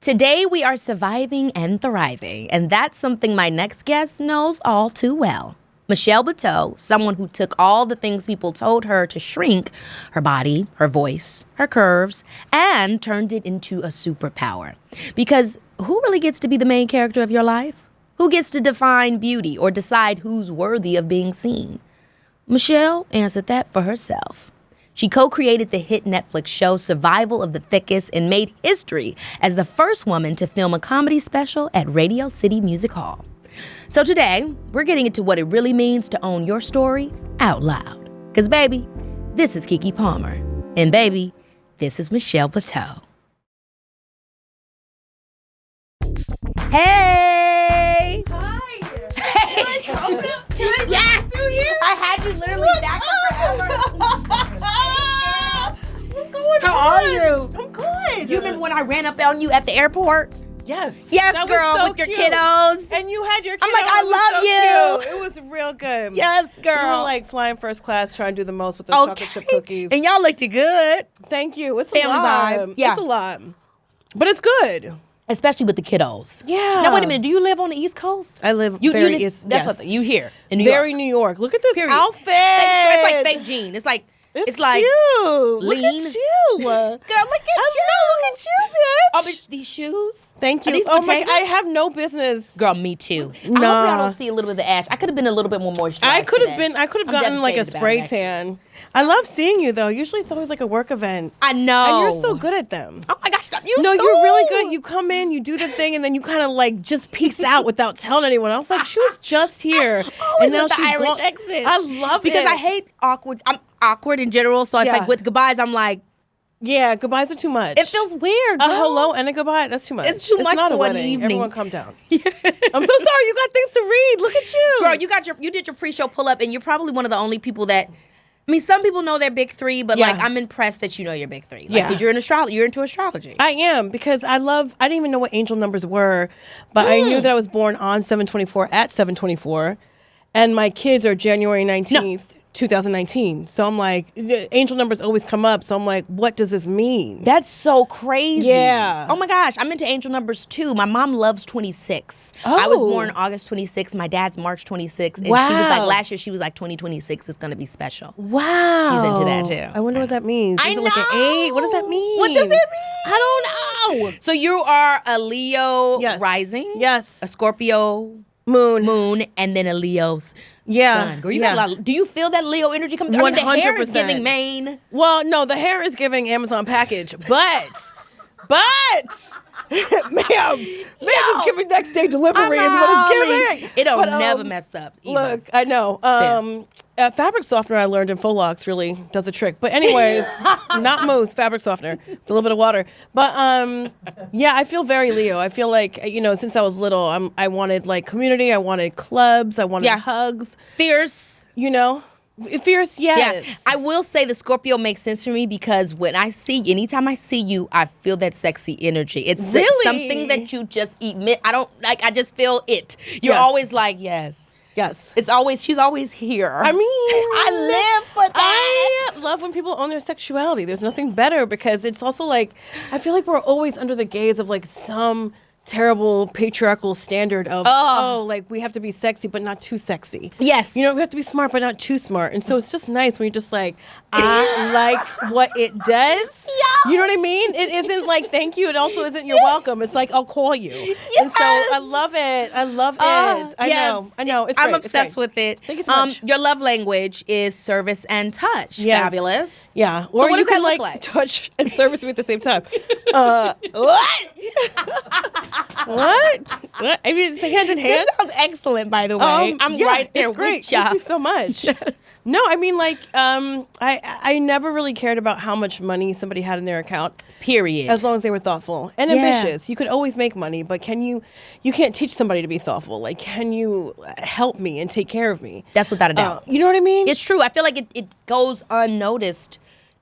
Today we are surviving and thriving, and that's something my next guest knows all too well. Michelle Buteau, someone who took all the things people told her to shrink, her body, her voice, her curves, and turned it into a superpower. Because who really gets to be the main character of your life? Who gets to define beauty or decide who's worthy of being seen? Michelle answered that for herself. She co-created the hit Netflix show Survival of the Thickest and made history as the first woman to film a comedy special at Radio City Music Hall. So today, we're getting into what it really means to own your story out loud. Because baby, this is Keke Palmer. And baby, this is Michelle Buteau. Hey! Hi! Hey! Yeah! I had you literally back forever. What's going on? How are you? I'm good. You remember when I ran up on you at the airport? Yes. Yes, that girl, was so with your cute. kiddos. And you had your kiddos. I'm like, I It was love so you. cute. It was real good. Yes, girl. We were like flying first class, trying to do the most with those chocolate chip cookies. And y'all looked good. Thank you. It's a Family lot. vibes. Yeah. It's a lot. But it's good. Especially with the kiddos. Yeah. Now, wait a minute. Do you live on the East Coast? I live you very live, East. That's Yes. what you here in New York. Very New York. Look at this Period. outfit. It's like fake jean. It's like cute. lean. Look at you. Girl, look at you. Look at you, bitch. Oh, bitch, these shoes? Thank Are you. these Oh my! Bottega? I have no business. Girl, me too. I hope Nah. y'all don't see a little bit of the ash. I could have been a little bit more moisturized. I could have today. gotten like a devastated about spray it, tan. I love seeing you though. Usually it's always like a work event. I know. And you're so good at them. Oh my gosh, you No, too. you're really good. You come in, you do the thing, and then you kind of like just peace out without telling anyone. I was like, she was just here, Always with the Irish accent. I love because it I hate awkward. I'm awkward in general, so it's Yeah. like with goodbyes, I'm like, Yeah, goodbyes are too much. it feels weird. a girl. hello and a goodbye. That's too much. It's too much not for a one wedding. evening. Everyone, calm down. I'm so sorry. You got things to read. Look at you, Girl, you did your pre-show pull-up, and you're probably one of the only people that. I mean, some people know their big three, but Yeah. like I'm impressed that you know your big three. Like, Yeah. 'cause you're an astrologer. You're into astrology. I am because I didn't even know what angel numbers were, but I knew that I was born on 7/24 at 7/24, and my kids are January 19th, 2019. So I'm like, the angel numbers always come up. So I'm like, what does this mean? That's so crazy. Yeah. Oh my gosh, I'm into angel numbers too. My mom loves 26. I was Oh. born August 26. My dad's March 26. And she Wow. was like, last year, she was like, 2026 is going to be special. Wow. She's into that, too. I wonder what that means. I Is it like an know. 8? What does that mean? What does it mean? I don't know. So you are a Leo Yes. rising. Yes. A Scorpio Moon. and then a Leo's Yeah. sun. Girl, you Yeah. got a lot. Do you feel that Leo energy coming through? I mean, the hair is 100%. giving Maine. Well, no, the hair is giving Amazon package, but, ma'am is giving next day delivery is what it's giving. It don't But, never mess up. either. Look, I know. Fabric softener I learned in Folox really does a trick. But anyways, not mousse, fabric softener. It's a little bit of water. But yeah, I feel very Leo. I feel like, since I was little, I wanted like community. I wanted clubs. I wanted hugs. Fierce. Fierce, yes. Yeah, I will say the Scorpio makes sense for me because anytime I see you, I feel that sexy energy. It's Really? something that you just emit. I just feel it. You're Yes. always like, yes. Yes. She's always here. I mean, I live for that. I love when people own their sexuality. There's nothing better because it's also like, I feel like we're always under the gaze of like some terrible patriarchal standard of, like we have to be sexy, but not too sexy. Yes. We have to be smart, but not too smart. And so it's just nice when you're just like, I like what it does. Yeah. You know what I mean? It isn't like, thank you. It also isn't you're welcome. It's like, I'll call you. And so I love it. I love it. I know. It's great. I'm obsessed with it. Thank you so much. Your love language is service and touch. Yes. Fabulous. Yeah. So Or what you does that can look like like? touch and service me at the same time. What? What? I mean, it's like hand in hand. That sounds excellent, by the way. I'm yeah, right there it's great. with ya. Thank you so much. No, I mean, like, I never really cared about how much money somebody had in their account. Period. As long as they were thoughtful and ambitious. You could always make money, but you can't teach somebody to be thoughtful. Like, can you help me and take care of me? That's without a doubt. You know what I mean? It's true. I feel like it goes unnoticed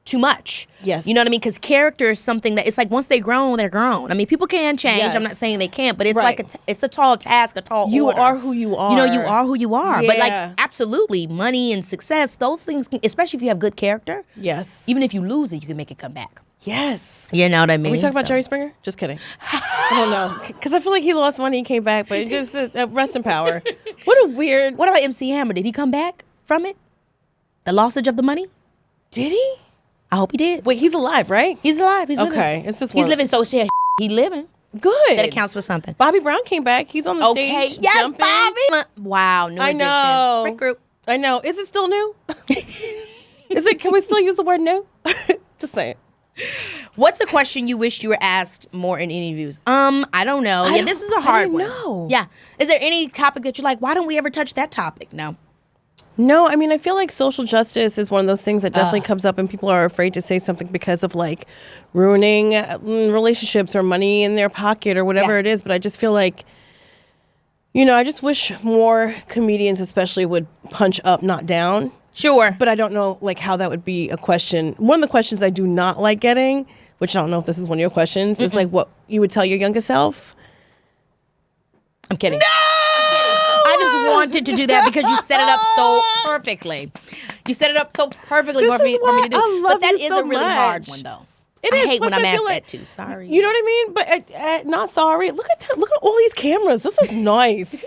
too much. Yes. You know what I mean? Because character is something that it's like once they're grown, they're grown. I mean, people can change. Yes. I'm not saying they can't, but it's Right. like it's a tall task, a tall You order. are who you are. You know, you are who you are. But like, Yeah. absolutely, money and success, those things, can, especially if you have good character, Yes. even if you lose it, you can make it come back. Yes. You know what I mean? Are we talking about So- Jerry Springer? Just kidding. I don't know. Because I feel like he lost money and came back, but it just rest in power. What a weird. What about MC Hammer? Did he come back from it? The lossage of the money? Did he? I hope he did. Wait, he's alive, right? He's alive. He's living. Okay. It's just He's one. living, so shit. He living. Good. That accounts for something. Bobby Brown came back. He's on the Okay. stage. Yes, jumping. Bobby. Wow. New I edition. know. Great group. I know. Is it still new? Is it? Can we still use the word new? Just say it. What's a question you wish you were asked more in interviews? I don't know. Yeah, this is a hard don't one. know. Yeah. Is there any topic that you're like, why don't we ever touch that topic? No. No, I mean, I feel like social justice is one of those things that definitely comes up, and people are afraid to say something because of like ruining relationships or money in their pocket or whatever it is. But I just feel like, I just wish more comedians especially would punch up, not down. Sure. But I don't know like how that would be a question. One of the questions I do not like getting, which I don't know if this is one of your questions, is like what you would tell your younger self. I'm kidding. No! I just wanted to do that because you set it up so perfectly. You set it up so perfectly for me to do. I love but that you is so a really hard much. one, though. It I is. hate Plus, when I'm I feel asked like- that too. Sorry. You know what I mean? But not sorry. Look at that. Look at all these cameras. This is nice.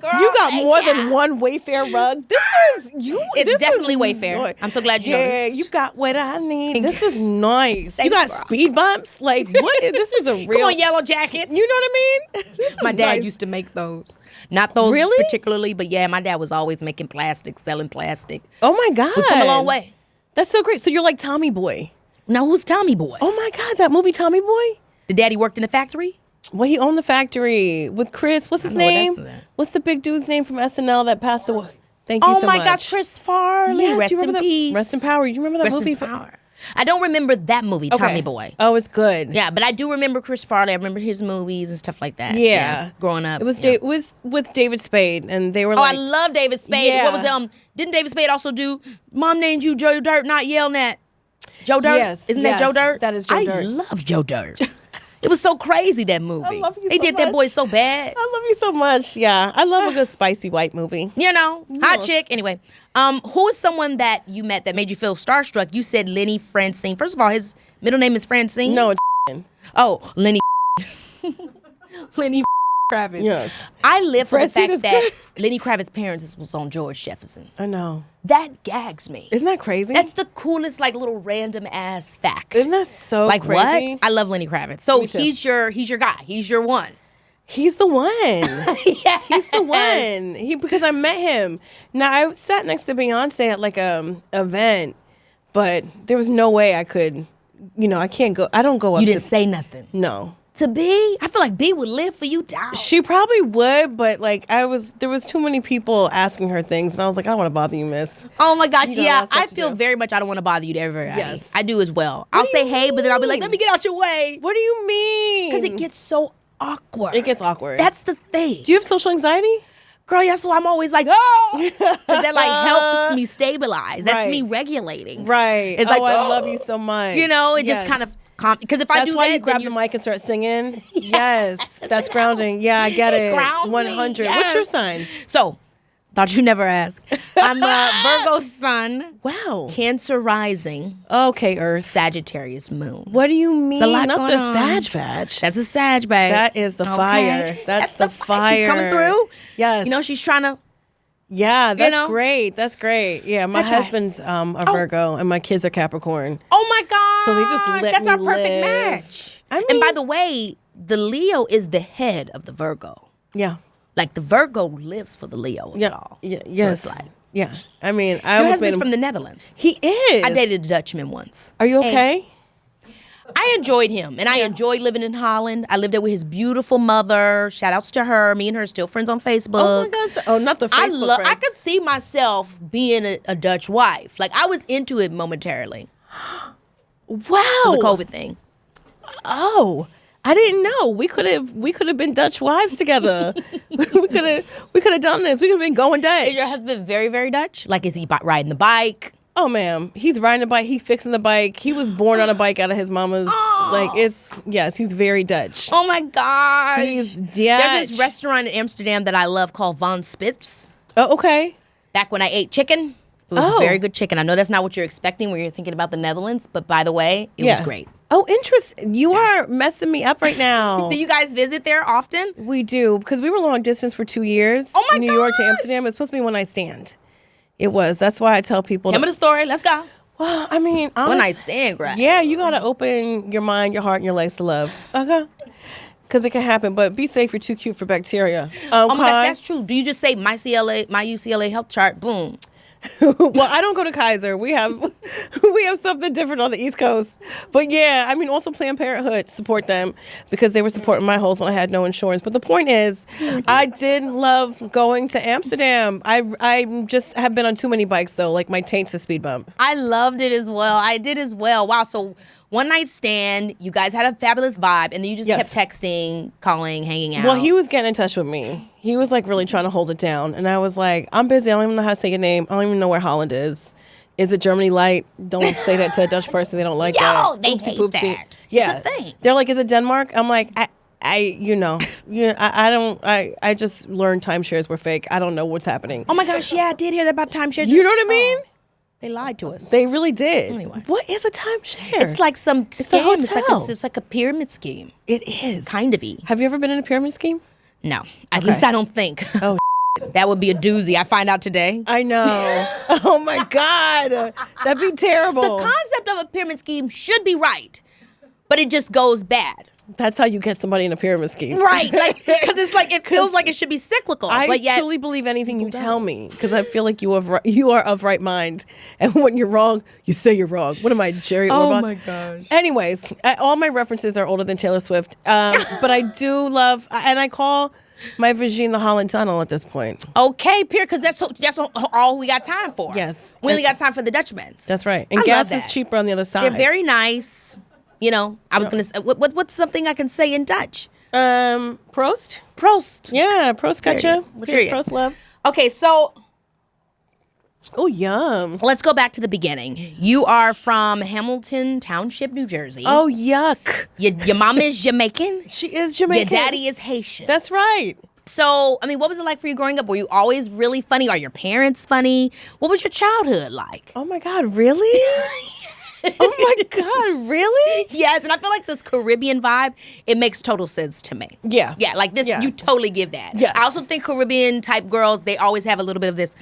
Girl, You got more than one Wayfair rug. This is you. It's this definitely is Wayfair. nice. I'm so glad you Yeah, noticed. you got what I need. Thank This is nice. You Thanks, got girl. speed bumps. Like what? This is a real. Come on, Yellow Jackets. You know what I mean? This is My dad nice. used to make those. Not those Really? particularly, but yeah, my dad was always making plastic, selling plastic. Oh my God. We've come a long way. That's so great. So you're like Tommy Boy. Now, who's Tommy Boy? Oh my God, that movie Tommy Boy. The daddy worked in the factory? Well, he owned the factory with Chris. What's his know what name? that's- What's the big dude's name from SNL that passed away? Thank you Oh so my much. God, Chris Farley. Yes, Rest do you remember in that? peace. Rest in power. You remember that Rest movie? in power. I don't remember that movie, Okay. Tommy Boy. Oh, it's good. Yeah, but I do remember Chris Farley. I remember his movies and stuff like that. Yeah. Growing up. It was yeah. it was with David Spade, and they were Oh, like, I love David Spade. Yeah. What was didn't David Spade also do Mom named you Joe Dirt, not yelling at Joe Dirt? Yes, Isn't that yes, Joe Dirt? that is Joe Dirt. I love Joe Dirt. It was so crazy, that movie. I love you They so did that much. boy so bad. I love you so much. Yeah, I love a good spicy white movie. You know, hot Yes. chick. Anyway, who is someone that you met that made you feel starstruck? You said Lenny Francine. First of all, his middle name is Francine. No, it's Oh, Lenny. Lenny Kravitz. yes, I live for Francine the is fact that good. Lenny Kravitz's parents was on George Jefferson. I know. That gags me. Isn't that crazy? That's the coolest, like, little random ass fact. Isn't that so like crazy? what? I love Lenny Kravitz. So Me too. he's your guy. He's your one. He's the one. Yes. He's the one. Because I met him. Now I sat next to Beyonce at like event, but there was no way I could. I can't go. I don't go up You to. didn't say nothing. No. To B, I feel like B would live for you down. She probably would, but like there was too many people asking her things, and I was like, I don't want to bother you, miss. Oh my gosh, You know, yeah. that's what I to feel do. very much I don't want to bother you to everybody. Yes. I do as well. I'll say hey, but then I'll be like, let me get out your way. What do you mean? Because it gets so awkward. It gets awkward. That's the thing. Do you have social anxiety? Girl, that's why I'm always like, oh. Because that like helps me stabilize. That's Right. me regulating. Right. It's like, I oh. love you so much. You know, it just Yes. kind of, because if I That's do why that, you grab then the you're mic and start singing. Yes, that's grounding. Yeah, I get it. grounds me, 100. yes. What's your sign? So, thought you never asked. I'm a Virgo sun, Wow. Cancer rising, Okay, Earth. Sagittarius moon. What do you mean? a lot Not going the on. Sag Vag. That's a Sag bag. That is the fire. That's the fire. She's coming through. Yes. You know, she's trying to. Yeah, that's know? great. That's great. Yeah, my That's right. husband's a Virgo and my kids are Capricorn. Oh my God. So they just let That's me our perfect live. match. I and mean- by the way, the Leo is the head of the Virgo. Yeah. Like the Virgo lives for the Leo. Yeah. Y'all. Yeah. So Yes. it's like, Yeah. I mean, I your almost made husband's him. from the Netherlands. He is. I dated a Dutchman once. Are you Hey. okay? I enjoyed him, and I enjoyed living in Holland. I lived there with his beautiful mother. Shout outs to her. Me and her are still friends on Facebook. Oh my God. Oh, not the Facebook I friends. could see myself being a Dutch wife. Like I was into it momentarily. Wow. It was a COVID thing. Oh, I didn't know. We could have been Dutch wives together. we could have done this. We could have been going Dutch. Is your husband very, very Dutch? Like, is he riding the bike? Oh, ma'am. He's riding a bike. He's fixing the bike. He was born on a bike out of his mama's. Like, yes, he's very Dutch. Oh my gosh. He's Dutch. There's this restaurant in Amsterdam that I love called Von Spitz. Oh, okay. Back when I ate chicken It was very good chicken. I know that's not what you're expecting when you're thinking about the Netherlands, but by the way, it was great. Oh, interesting. You are messing me up right now. Do you guys visit there often? We do, because we were long distance for 2 years. Oh my New York to Amsterdam. It was supposed to be one night stand. It was. That's why I tell people. Tell me the story. Let's go. Well, I mean, one night stand, right? Yeah, you got to open your mind, your heart, and your legs to love. Okay. Because it can happen, but be safe. You're too cute for bacteria. Oh my gosh, that's true. Do you just say my UCLA health chart? Boom. Well, I don't go to Kaiser. We have something different on the East Coast. But yeah, I mean, also Planned Parenthood, support them because they were supporting my holes when I had no insurance. But the point is, I did love going to Amsterdam. I just have been on too many bikes though, like my taint's a speed bump. I loved it as well. I did as well. Wow. So one night stand, you guys had a fabulous vibe, and then you just kept texting, calling, hanging out. Well, he was getting in touch with me. He was like really trying to hold it down. And I was like, I'm busy. I don't even know how to say your name. I don't even know where Holland is. Is it Germany light? Don't say that to a Dutch person. They don't like that. They hate that. Yeah. It's a thing. They're like, is it Denmark? I'm like, I just learned timeshares were fake. I don't know what's happening. Oh my gosh, yeah, I did hear that about timeshares. You know what I mean? They lied to us. They really did. Anyway. What is a timeshare? It's like some scam. hotel. It's like a pyramid scheme. It is. Kind of. Have you ever been in a pyramid scheme? No. At least I don't think. Oh, that would be a doozy. I find out today. I know. Oh, my God. That'd be terrible. The concept of a pyramid scheme should be right, but it just goes bad. That's how you get somebody in a pyramid scheme. Right. Like, because it's like, it feels like it should be cyclical. I truly believe anything you tell me because I feel like you are of right mind. And when you're wrong, you say you're wrong. What am I, Jerry Orbach? Oh, my gosh. Anyways, all my references are older than Taylor Swift. But I do love, and I call my vagine the Holland Tunnel at this point. Okay, Pierre, because that's all we got time for. Yes. We only got time for the Dutchmans. That's right. And gas is cheaper on the other side. They're very nice. You know, I was going to say, what's something I can say in Dutch? Prost? Prost. Yeah, Prost gotcha, which is Prost love. Okay, so. Oh, yum. Let's go back to the beginning. You are from Hamilton Township, New Jersey. Oh, yuck. Your mom is Jamaican. She is Jamaican. Your daddy is Haitian. That's right. So, I mean, what was it like for you growing up? Were you always really funny? Are your parents funny? What was your childhood like? Oh, my God, really? Oh my God, really? Yes, and I feel like this Caribbean vibe, it makes total sense to me. Yeah. Yeah, like this, you totally give that. Yes. I also think Caribbean type girls, they always have a little bit of this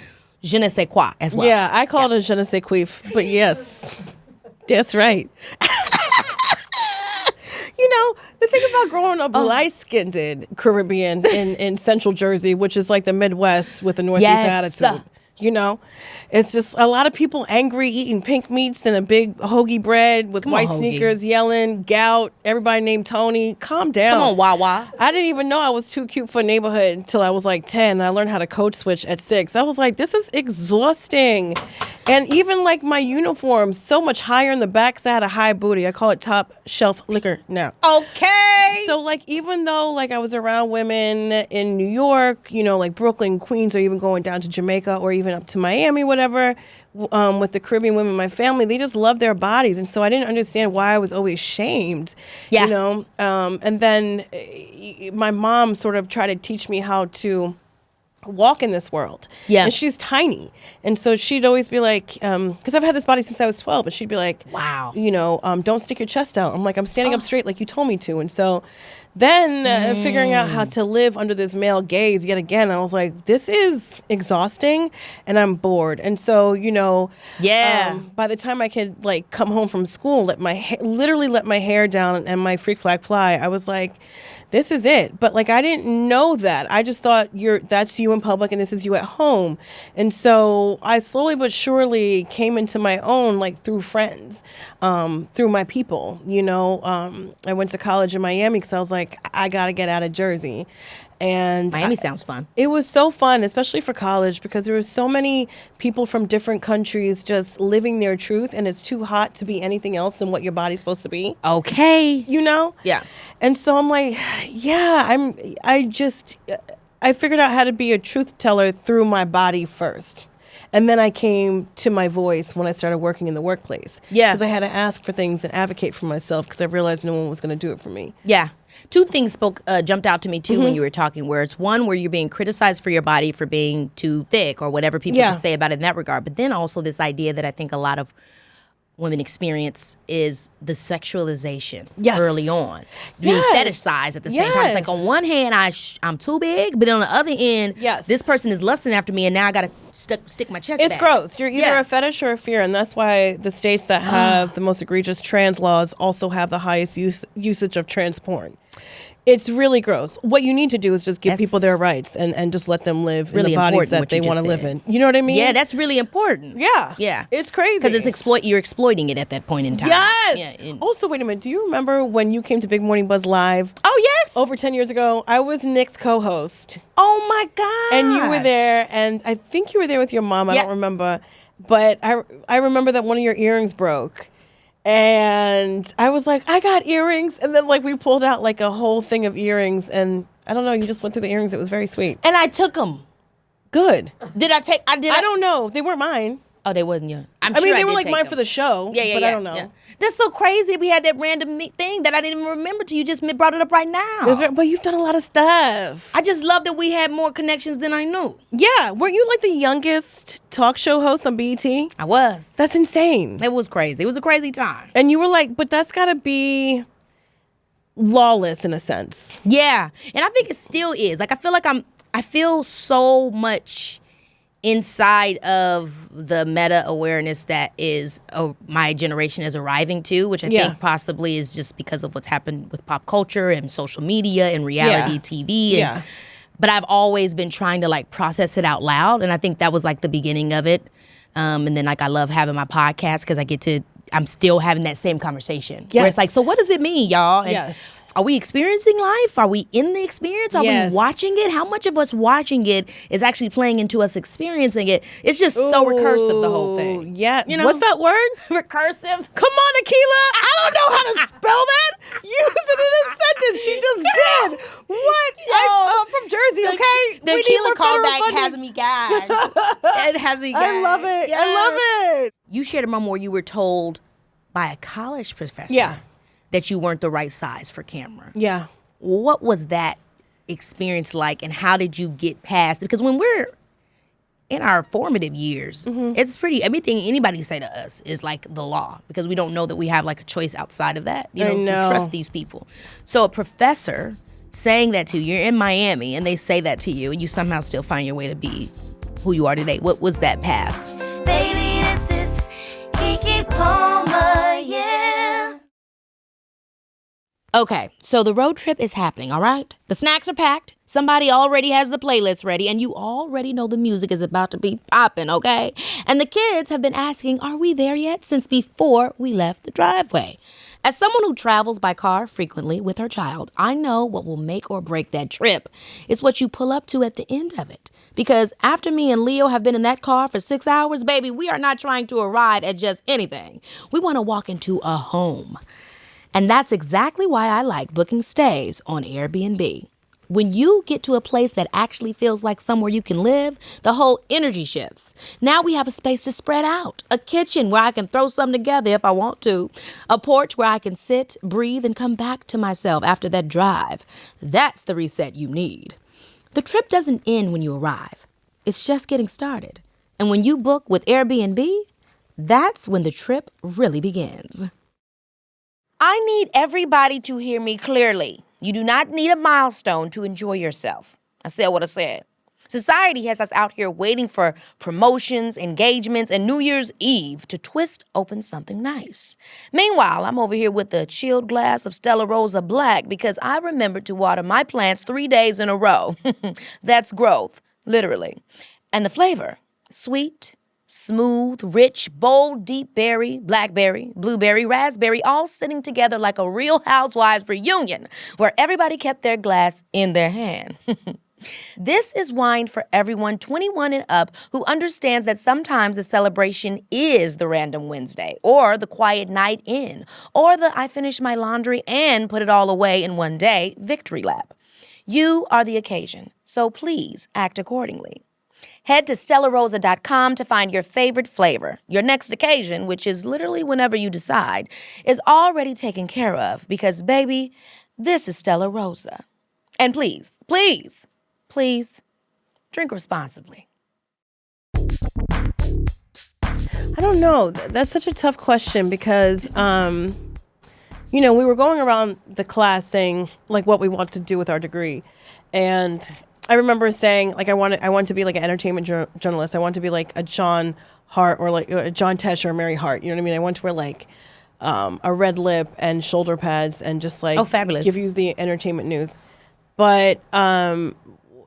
je ne sais quoi as well. Yeah, I call it a je ne sais quoi, but yes, that's right. You know, the thing about growing up light-skinned Caribbean in Central Jersey, which is like the Midwest with the Northeast attitude. You know, it's just a lot of people angry, eating pink meats and a big hoagie bread with white sneakers, yelling, gout, everybody named Tony. Calm down. Come on, Wawa. I didn't even know I was too cute for a neighborhood until I was like 10. I learned how to code switch at 6. I was like, this is exhausting. And even like my uniform, so much higher in the back because I had a high booty. I call it top shelf liquor now. Okay. So like even though like I was around women in New York, you know, like Brooklyn, Queens, or even going down to Jamaica or even up to Miami, whatever, with the Caribbean women in my family, they just love their bodies. And so I didn't understand why I was always shamed, you know. And then my mom sort of tried to teach me how to walk in this world. Yeah. And she's tiny. And so she'd always be like, because I've had this body since I was 12, and she'd be like, wow, you know, don't stick your chest out. I'm like, I'm standing up straight like you told me to. And so then figuring out how to live under this male gaze yet again, I was like, this is exhausting and I'm bored. And so, you know, by the time I could like come home from school, literally let my hair down and my freak flag fly, I was like, this is it. But like, I didn't know that. I just thought that's you in public and this is you at home. And so I slowly but surely came into my own, like through friends, through my people, you know. I went to college in Miami because I was like, I got to get out of Jersey. And Miami sounds fun. It was so fun, especially for college, because there were so many people from different countries just living their truth, and it's too hot to be anything else than what your body's supposed to be. Okay. You know? Yeah. And so I'm like, I figured out how to be a truth teller through my body first. And then I came to my voice when I started working in the workplace. Yeah. Because I had to ask for things and advocate for myself because I realized no one was going to do it for me. Yeah. Two things jumped out to me, too, when you were talking, where it's one, where you're being criticized for your body for being too thick or whatever people can say about it in that regard. But then also this idea that I think a lot of women experience is the sexualization early on. Being fetishized at the same time. It's like on one hand, I'm too big, but on the other end, this person is lusting after me and now I got to stick my chest It's back. gross. You're either a fetish or a fear, and that's why the states that have the most egregious trans laws also have the highest usage of trans porn. It's really gross. What you need to do is just give people their rights and just let them live in the bodies that they want to live in. You know what I mean? Yeah, that's really important. Yeah. Yeah. It's crazy. Because you're exploiting it at that point in time. Yes. Yeah, Also, wait a minute. Do you remember when you came to Big Morning Buzz Live? Oh, yes. Over 10 years ago, I was Nick's co-host. Oh, my God. And you were there, and I think you were there with your mom. I don't remember. But I remember that one of your earrings broke. And I was like, I got earrings. And then like we pulled out like a whole thing of earrings. And I don't know, you just went through the earrings. It was very sweet. And I took them. Good. Did I take? I don't know. They weren't mine. Oh, they wasn't yours. I mean, they were like mine for the show. Yeah. But I don't know. Yeah. That's so crazy. We had that random thing that I didn't even remember till you just brought it up right now. But you've done a lot of stuff. I just love that we had more connections than I knew. Yeah. Weren't you like the youngest talk show host on BET? I was. That's insane. It was crazy. It was a crazy time. And you were like, but that's got to be lawless in a sense. Yeah. And I think it still is. Like, I feel so much inside of the meta awareness that is my generation is arriving to, which I think possibly is just because of what's happened with pop culture and social media and reality TV. But I've always been trying to like process it out loud. And I think that was like the beginning of it. And then like I love having my podcast because I'm still having that same conversation. Where it's like, so what does it mean, y'all? And are we experiencing life? Are we in the experience? Are we watching it? How much of us watching it is actually playing into us experiencing it? It's just so recursive, the whole thing. Yeah. You know? What's that word? Recursive. Come on, Akila. I don't know how to spell that. Use it in a sentence. She just did. What? I'm from Jersey, okay? The Akila callback has me gagged. It has me gagged. I love it. Yes. I love it. You shared a moment where you were told by a college professor that you weren't the right size for camera. Yeah. What was that experience like, and how did you get past it? Because when we're in our formative years, it's everything anybody say to us is like the law, because we don't know that we have like a choice outside of that. You know, we trust these people. So a professor saying that to you, you're in Miami, and they say that to you, and you somehow still find your way to be who you are today. What was that path? Baby, this is Keke Palmer, yeah. Okay, so the road trip is happening, all right? The snacks are packed. Somebody already has the playlist ready, and you already know the music is about to be popping, okay? And the kids have been asking, are we there yet? Since before we left the driveway. As someone who travels by car frequently with her child, I know what will make or break that trip. It's what you pull up to at the end of it. Because after me and Leo have been in that car for 6 hours, baby, we are not trying to arrive at just anything. We want to walk into a home. And that's exactly why I like booking stays on Airbnb. When you get to a place that actually feels like somewhere you can live, the whole energy shifts. Now we have a space to spread out, a kitchen where I can throw something together if I want to, a porch where I can sit, breathe, and come back to myself after that drive. That's the reset you need. The trip doesn't end when you arrive. It's just getting started. And when you book with Airbnb, that's when the trip really begins. I need everybody to hear me clearly. You do not need a milestone to enjoy yourself. I said what I said. Society has us out here waiting for promotions, engagements, and New Year's Eve to twist open something nice. Meanwhile, I'm over here with a chilled glass of Stella Rosa Black because I remembered to water my plants 3 days in a row. That's growth, literally. And the flavor, sweet, smooth, rich, bold, deep berry, blackberry, blueberry, raspberry, all sitting together like a Real Housewives reunion where everybody kept their glass in their hand. This is wine for everyone 21 and up who understands that sometimes the celebration is the random Wednesday or the quiet night in or the I finished my laundry and put it all away in one day victory lap. You are the occasion, so please act accordingly. Head to StellaRosa.com to find your favorite flavor. Your next occasion, which is literally whenever you decide, is already taken care of because, baby, this is Stella Rosa. And please, please, please, drink responsibly. I don't know. That's such a tough question because, we were going around the class saying like what we want to do with our degree. And I remember saying like, I want to be like an entertainment journalist. I want to be like a John Hart or like a John Tesh or Mary Hart. You know what I mean? I want to wear like a red lip and shoulder pads and just like fabulous. Give you the entertainment news. But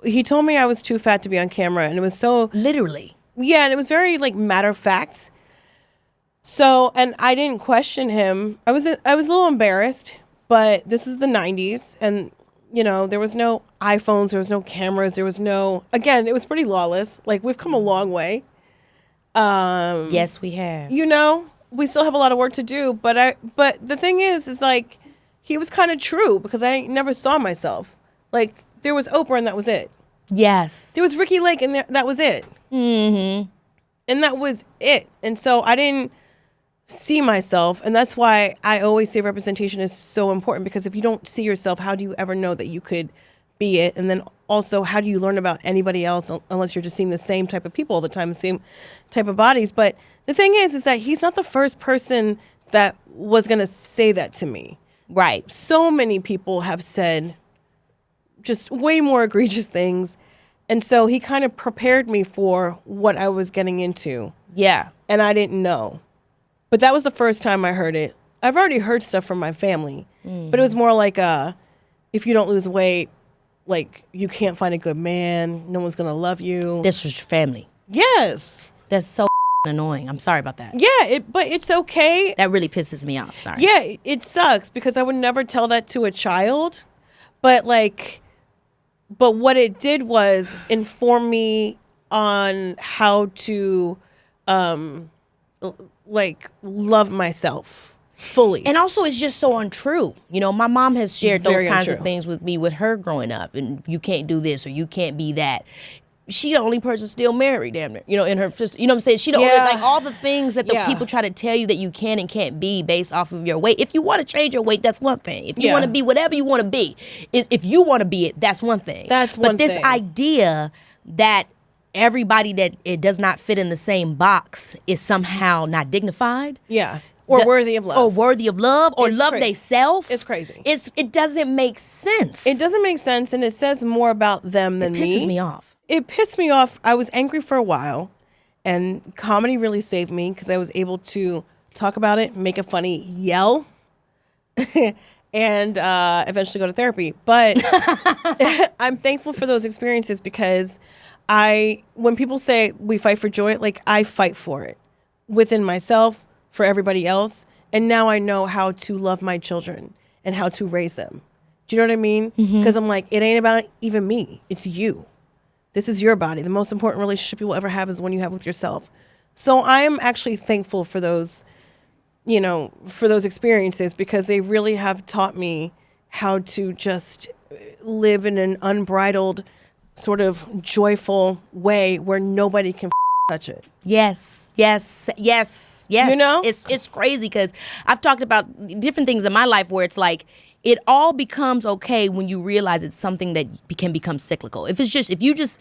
he told me I was too fat to be on camera. And it was so... Literally. Yeah, and it was very like matter of fact. So, and I didn't question him. I was a little embarrassed, but this is the 90s and there was no iPhones, there was no cameras, there was no, again, it was pretty lawless. Like we've come a long way. Yes, we have. We still have a lot of work to do, but the thing is like he was kind of true because I never saw myself. Like there was Oprah and that was it. Yes. There was Ricky Lake and that was it. Mm-hmm. And that was it. And so I didn't see myself. And that's why I always say representation is so important because if you don't see yourself, how do you ever know that you could be it? And then also, how do you learn about anybody else unless you're just seeing the same type of people all the time, the same type of bodies? But the thing is that he's not the first person that was going to say that to me. Right. So many people have said just way more egregious things. And so he kind of prepared me for what I was getting into. Yeah. And I didn't know. But that was the first time I heard it. I've already heard stuff from my family. But it was more like, if you don't lose weight, like, you can't find a good man. No one's going to love you. This was your family. Yes. That's so annoying. I'm sorry about that. Yeah, but it's okay. That really pisses me off. Sorry. Yeah, it sucks because I would never tell that to a child. But what it did was inform me on how to, love myself fully. And also, it's just so untrue. My mom has shared those Very kinds of untrue. things with me with her growing up. And you can't do this or you can't be that. She the only person still married, damn it. In her sister. You know what I'm saying? She the only, like, all the things that the people try to tell you that you can and can't be based off of your weight. If you want to change your weight, that's one thing. If you want to be whatever you want to be, if you want to be it, that's one thing. That's one thing. But this idea that everybody that it does not fit in the same box is somehow not dignified. Yeah. Or worthy of love. Or worthy of love. Or It's love crazy. they self. It's crazy. It doesn't make sense. It doesn't make sense, and it says more about them than me. It pisses me off. It pissed me off. I was angry for a while, and comedy really saved me because I was able to talk about it, make a funny yell, and eventually go to therapy. But I'm thankful for those experiences because when people say we fight for joy, like I fight for it within myself, for everybody else. And now I know how to love my children and how to raise them. Do you know what I mean? Because I'm like, it ain't about even me. It's you. This is your body. The most important relationship you will ever have is the one you have with yourself. So I am actually thankful for those, for those experiences because they really have taught me how to just live in an unbridled, sort of joyful way where nobody can touch it. Yes. It's crazy because I've talked about different things in my life where it's like it all becomes okay when you realize it's something that can become cyclical. If you just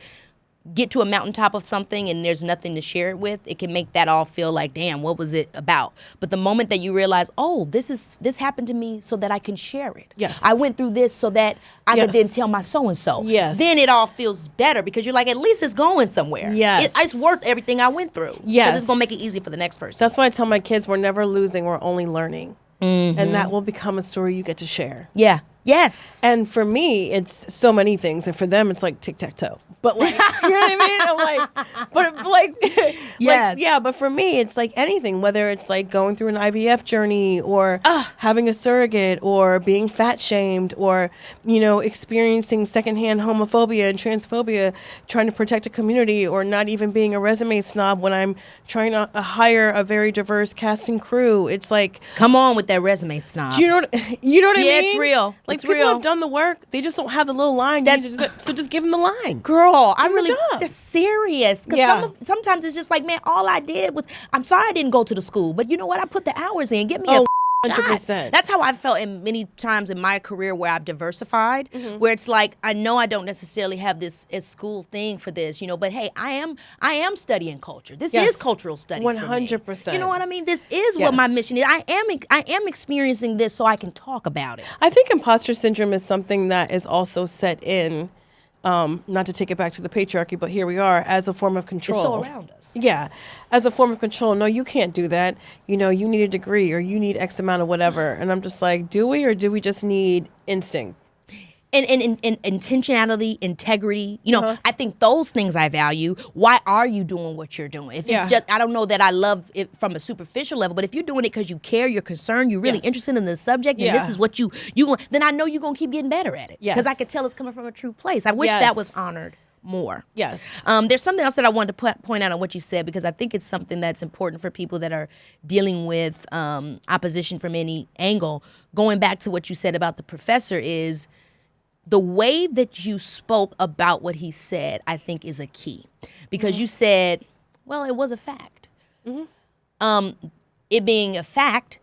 get to a mountaintop of something and there's nothing to share it with, it can make that all feel like, damn, what was it about? But the moment that you realize, oh, this happened to me so that I can share it. Yes. I went through this so that I could then tell my so-and-so. Yes. Then it all feels better because you're like, at least it's going somewhere. Yes. It's worth everything I went through. Yes. Because it's going to make it easy for the next person. That's why I tell my kids we're never losing, we're only learning. And that will become a story you get to share. Yeah. Yes. And for me, it's so many things. And for them, it's like tic-tac-toe. But like, you know what I mean? I'm like, but like, Yes. but for me, it's like anything, whether it's like going through an IVF journey or having a surrogate or being fat shamed or, experiencing secondhand homophobia and transphobia, trying to protect a community or not even being a resume snob when I'm trying to hire a very diverse casting crew. It's like, come on with that resume snob. do you know what I mean? Yeah, it's real. Like It's people real. have done the work. They just don't have the little line. So just give them the line. Girl, I'm Give 'em a really job. that's serious. Because Yeah. sometimes it's just like, man, all I did was, I'm sorry I didn't go to the school, but you know what? I put the hours in. Get me a 100%. That's how I felt in many times in my career where I've diversified, where it's like, I know I don't necessarily have this school thing for this, but hey, I am studying culture. This Yes. is cultural studies. 100%. For me. You know what I mean? This is what my mission is. I am experiencing this so I can talk about it. I think imposter syndrome is something that is also set in, not to take it back to the patriarchy, but here we are, as a form of control. It's so around us. Yeah, as a form of control. No, you can't do that. You need a degree or you need X amount of whatever. And I'm just like, do we, or do we just need instinct? And intentionality, integrity, I think those things I value. Why are you doing what you're doing? If it's just, I don't know that I love it from a superficial level, but if you're doing it because you care, you're concerned, you're really interested in the subject, and this is what you then I know you're going to keep getting better at it. Yes. Because I could tell it's coming from a true place. I wish that was honored more. Yes. There's something else that I wanted to point out on what you said, because I think it's something that's important for people that are dealing with opposition from any angle. Going back to what you said about the professor is, the way that you spoke about what he said, I think, is a key. Because you said, well, it was a fact. It being a fact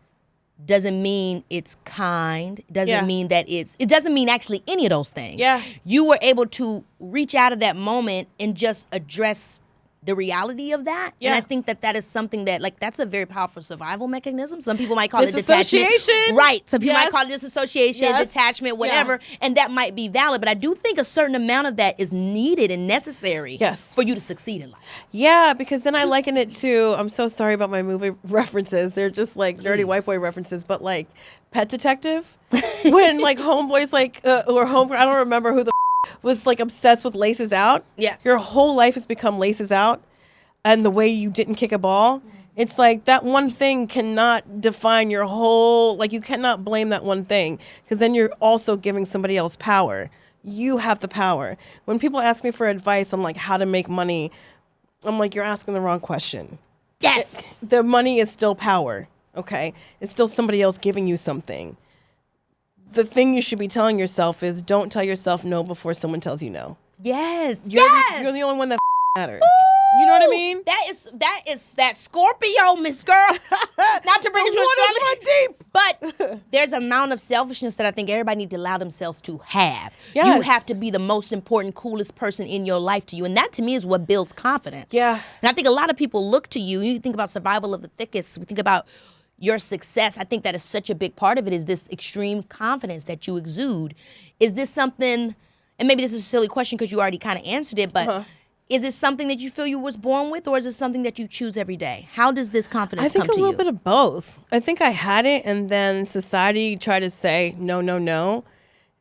doesn't mean it's kind, doesn't mean that it doesn't mean actually any of those things. Yeah. You were able to reach out of that moment and just address the reality of that. Yeah. And I think that is something that, like, that's a very powerful survival mechanism. Some people might call it detachment. Disassociation. Right. Some people Yes. might call it disassociation, Yes. detachment, whatever. And that might be valid. But I do think a certain amount of that is needed and necessary for you to succeed in life. Yeah, because then I liken it to, I'm so sorry about my movie references. They're just like dirty white boy references, but like Pet Detective. When like homeboys I don't remember who the was like obsessed with laces out. Yeah. Your whole life has become laces out, and the way you didn't kick a ball. It's like that one thing cannot define your whole, like you cannot blame that one thing, because then you're also giving somebody else power. You have the power. When people ask me for advice on like how to make money, I'm like, you're asking the wrong question. Yes. The money is still power. Okay. It's still somebody else giving you something. The thing you should be telling yourself is, don't tell yourself no before someone tells you no. Yes. You're the only one that matters. You know what I mean? That is that Scorpio, Miss Girl. Not to bring it to a but there's an amount of selfishness that I think everybody needs to allow themselves to have. Yes. You have to be the most important, coolest person in your life to you. And that, to me, is what builds confidence. Yeah. And I think a lot of people look to you. You think about survival of the thickest. We think about your success. I think that is such a big part of it, is this extreme confidence that you exude. Is this something, and maybe this is a silly question because you already kind of answered it, but is it something that you feel you was born with, or is it something that you choose every day? How does this confidence come to you? I think a little bit of both. I think I had it, and then society tried to say no, no, no.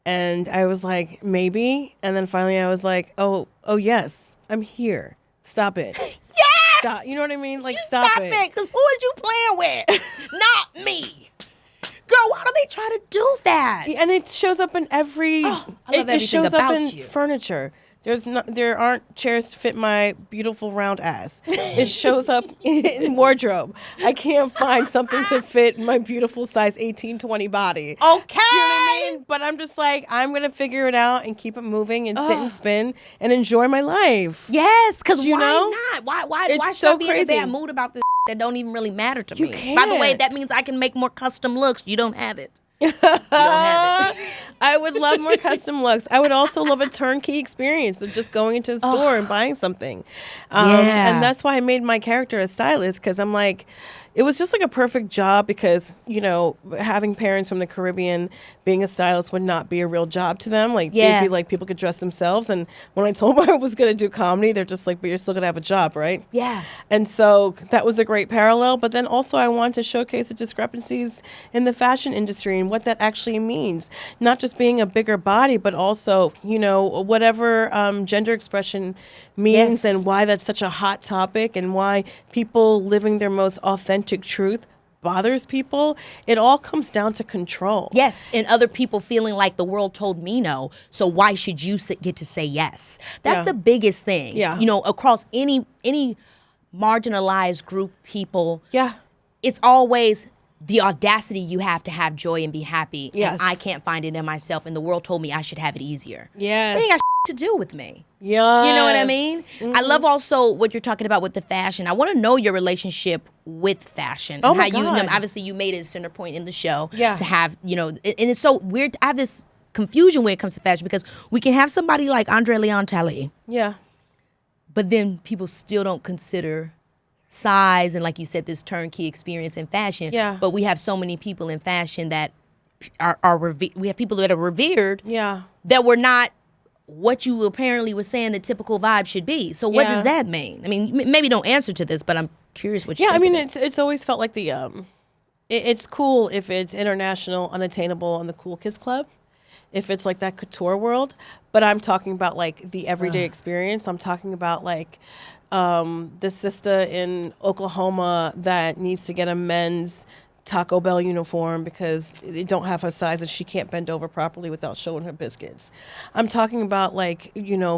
And I was like, maybe. And then finally I was like, oh yes, I'm here. Stop it. Yes! Stop. You know what I mean? Like, You stop it. Because who is you playing with? Not me. Girl, why do they try to do that? And it shows up in every. I love it everything shows up about in you. furniture. There aren't chairs to fit my beautiful round ass. It shows up in wardrobe. I can't find something to fit my beautiful size 18-20 body. Okay. You know what I mean? But I'm just like, I'm gonna figure it out and keep it moving and sit and spin and enjoy my life. Yes, because You why know? not? Why It's should so I be in a crazy. bad mood about this that don't even really matter to You me? By the way, can't. that means I can make more custom looks. You don't have it. You don't have it. I would love more custom looks. I would also love a turnkey experience of just going into a store and buying something. Yeah. And that's why I made my character a stylist, because I'm like, it was just like a perfect job, because, you know, having parents from the Caribbean, being a stylist would not be a real job to them. Like, they'd be like, people could dress themselves. And when I told them I was going to do comedy, they're just like, but you're still going to have a job, right? Yeah. And so that was a great parallel. But then also I wanted to showcase the discrepancies in the fashion industry and what that actually means. Not just being a bigger body, but also, you know, whatever gender expression means, and why that's such a hot topic, and why people living their most authentic truth bothers people. It all comes down to control. Yes, and other people feeling like the world told me no, so why should you get to say yes? That's the biggest thing. Yeah. You know, across any marginalized group, people. Yeah. It's always, the audacity you have to have joy and be happy. Yes. And I can't find it in myself, and the world told me I should have it easier. Yes. It ain't got to do with me. Yes. You know what I mean? I love also what you're talking about with the fashion. I want to know your relationship with fashion. Oh and my how God. you obviously you made it a center point in the show. Yeah. To have, and it's so weird. I have this confusion when it comes to fashion because we can have somebody like Andre Leon Talley, Yeah. but then people still don't consider size and, like you said, this turnkey experience in fashion. Yeah. But we have so many people in fashion that we have people that are revered Yeah. that were not what you apparently were saying the typical vibe should be. So what Yeah. does that mean? I mean, maybe don't answer to this, but I'm curious what you Yeah, I think mean, of it. it's always felt like the it's cool if it's international, unattainable, and the cool kids club. If it's like that couture world, but I'm talking about like the everyday experience. I'm talking about like the sister in Oklahoma that needs to get a men's Taco Bell uniform because they don't have her size and she can't bend over properly without showing her biscuits. I'm talking about like,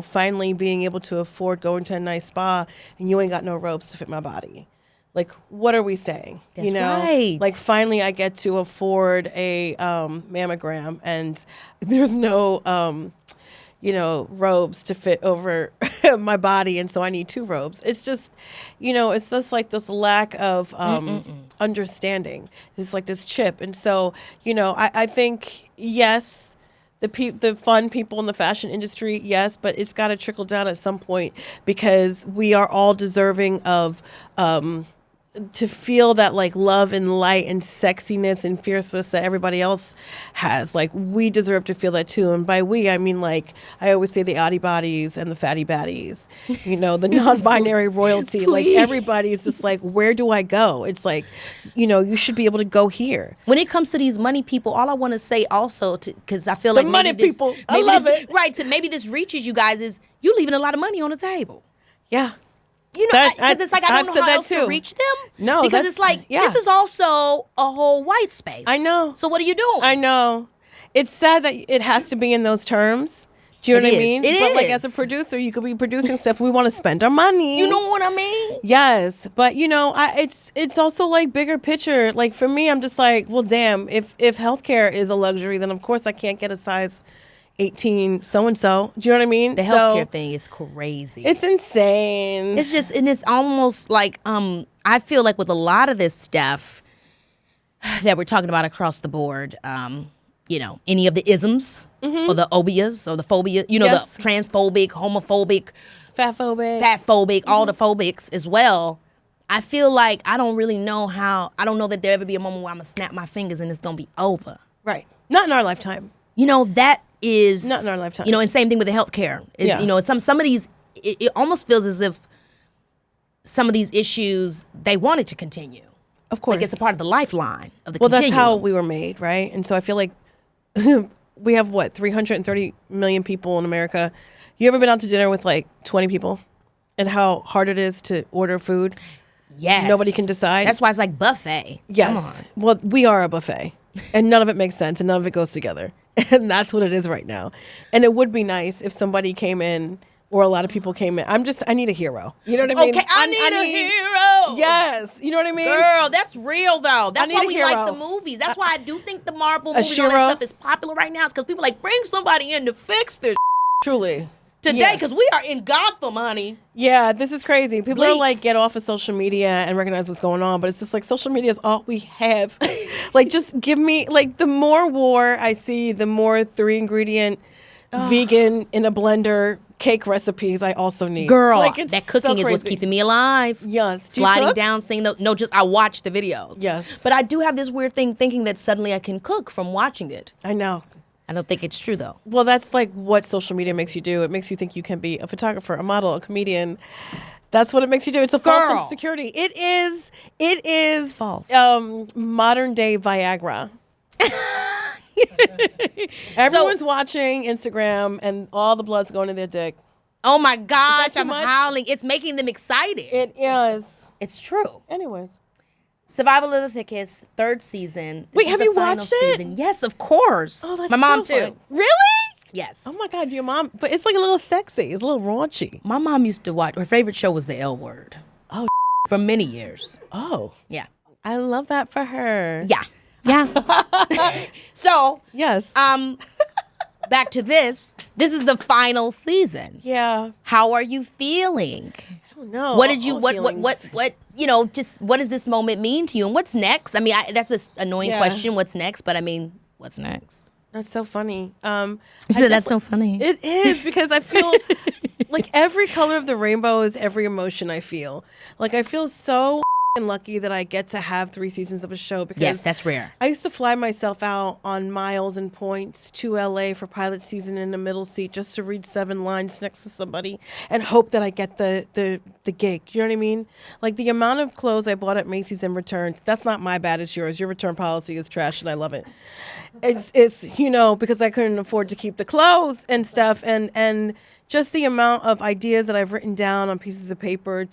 finally being able to afford going to a nice spa and you ain't got no ropes to fit my body. Like, what are we saying? That's right. Like finally I get to afford a mammogram and there's no, robes to fit over my body. And so I need 2 robes. It's just, it's just like this lack of understanding. It's like this chip. And so, I think, yes, the fun people in the fashion industry, yes, but it's got to trickle down at some point because we are all deserving of to feel that like love and light and sexiness and fierceness that everybody else has. Like we deserve to feel that too. And by we, I mean like I always say the oddie bodies and the fatty baddies, the non-binary royalty. Like everybody's just like, where do I go? It's like, you should be able to go here. When it comes to these money people, all I want to say also, because I feel The like money maybe this, people, I maybe love this, it. right? So maybe this reaches you guys is you leaving a lot of money on the table. Yeah. Because it's like I I've don't said know how that else too. to reach them. No, because that's- it's like yeah. this is also a whole white space. I know. So what are you doing? I know. It's sad that it has to be in those terms. Do you know It what I is. mean? It but like is. as a producer, you could be producing stuff. We want to spend our money. You know what I mean? Yes, but it's also like bigger picture. Like for me, I'm just like, well, damn. If healthcare is a luxury, then of course I can't get a size 18 so and so. Do you know what I mean? The healthcare thing is crazy. It's insane. It's just, and it's almost like I feel like with a lot of this stuff that we're talking about across the board, any of the isms or the obias or the phobia, Yes. the transphobic, homophobic, fatphobic. all the phobics as well. I feel like I don't know that there'll ever be a moment where I'm going to snap my fingers and it's going to be over. Right. Not in our lifetime. That is Not in our lifetime. And same thing with the healthcare. Yeah. Some of these, it almost feels as if some of these issues they wanted to continue. Of course. Like it's a part of the lifeline of the Well, continuum. that's how we were made, right? And so I feel like we have 330 million people in America. You ever been out to dinner with like 20 people and how hard it is to order food? Yes. Nobody can decide. That's why it's like buffet. Yes. Come on. Well, we are a buffet and none of it makes sense and none of it goes together. And that's what it is right now. And it would be nice if somebody came in or a lot of people came in. I need a hero. You know what I mean? Okay, I need a hero. Yes. You know what I mean? Girl, that's real though. That's need why a we like hero. the movies. That's why I do think the Marvel movies and all Shiro. that stuff is popular right now. It's because people like bring somebody in to fix this Truly. today Yeah. because we are in Gotham, honey. Yeah, this is crazy. People are bleak. like, get off of social media and recognize what's going on. But it's just like social media is all we have. Like, just give me, like, the more war I see, the more 3-ingredient vegan in a blender cake recipes I also need. Girl, like, it's that cooking so is what's crazy. keeping me alive. Yes. Do you Sliding cook? down, seeing I watch the videos. Yes. But I do have this weird thing thinking that suddenly I can cook from watching it. I know. I don't think it's true though. Well, that's like what social media makes you do. It makes you think you can be a photographer, a model, a comedian. That's what it makes you do. It's a false Girl. sense of security. It is false. Modern day Viagra. Everyone's watching Instagram and all the blood's going to their dick. Oh my gosh, too I'm much? howling. It's making them excited. It is. It's true. Anyways. Survival of the Thickest, 3rd season. Wait, This is have the you final watched it? season. Yes, of course. Oh, that's my mom so too. fun. Really? Yes. Oh my God, your mom. But it's like a little sexy. It's a little raunchy. My mom used to watch. Her favorite show was The L Word. Oh. For many years. Oh. Yeah. I love that for her. Yeah. Yeah. So, Yes. back to this. This is the final season. Yeah. How are you feeling? I don't know. What did you All what feelings. just what does this moment mean to you, and what's next? I mean, that's an annoying Yeah. question. What's next? But I mean, what's next? That's so funny. You said that's so funny. It is, because I feel like every color of the rainbow is every emotion I feel. Like, I feel so lucky that I get to have 3 seasons of a show, because Yes, that's rare. I used to fly myself out on miles and points to LA for pilot season in the middle seat just to read 7 lines next to somebody and hope that I get the gig. You know what I mean? Like, the amount of clothes I bought at Macy's and returned, that's not my bad, it's yours. Your return policy is trash and I love it. It's because I couldn't afford to keep the clothes and stuff, and just the amount of ideas that I've written down on pieces of paper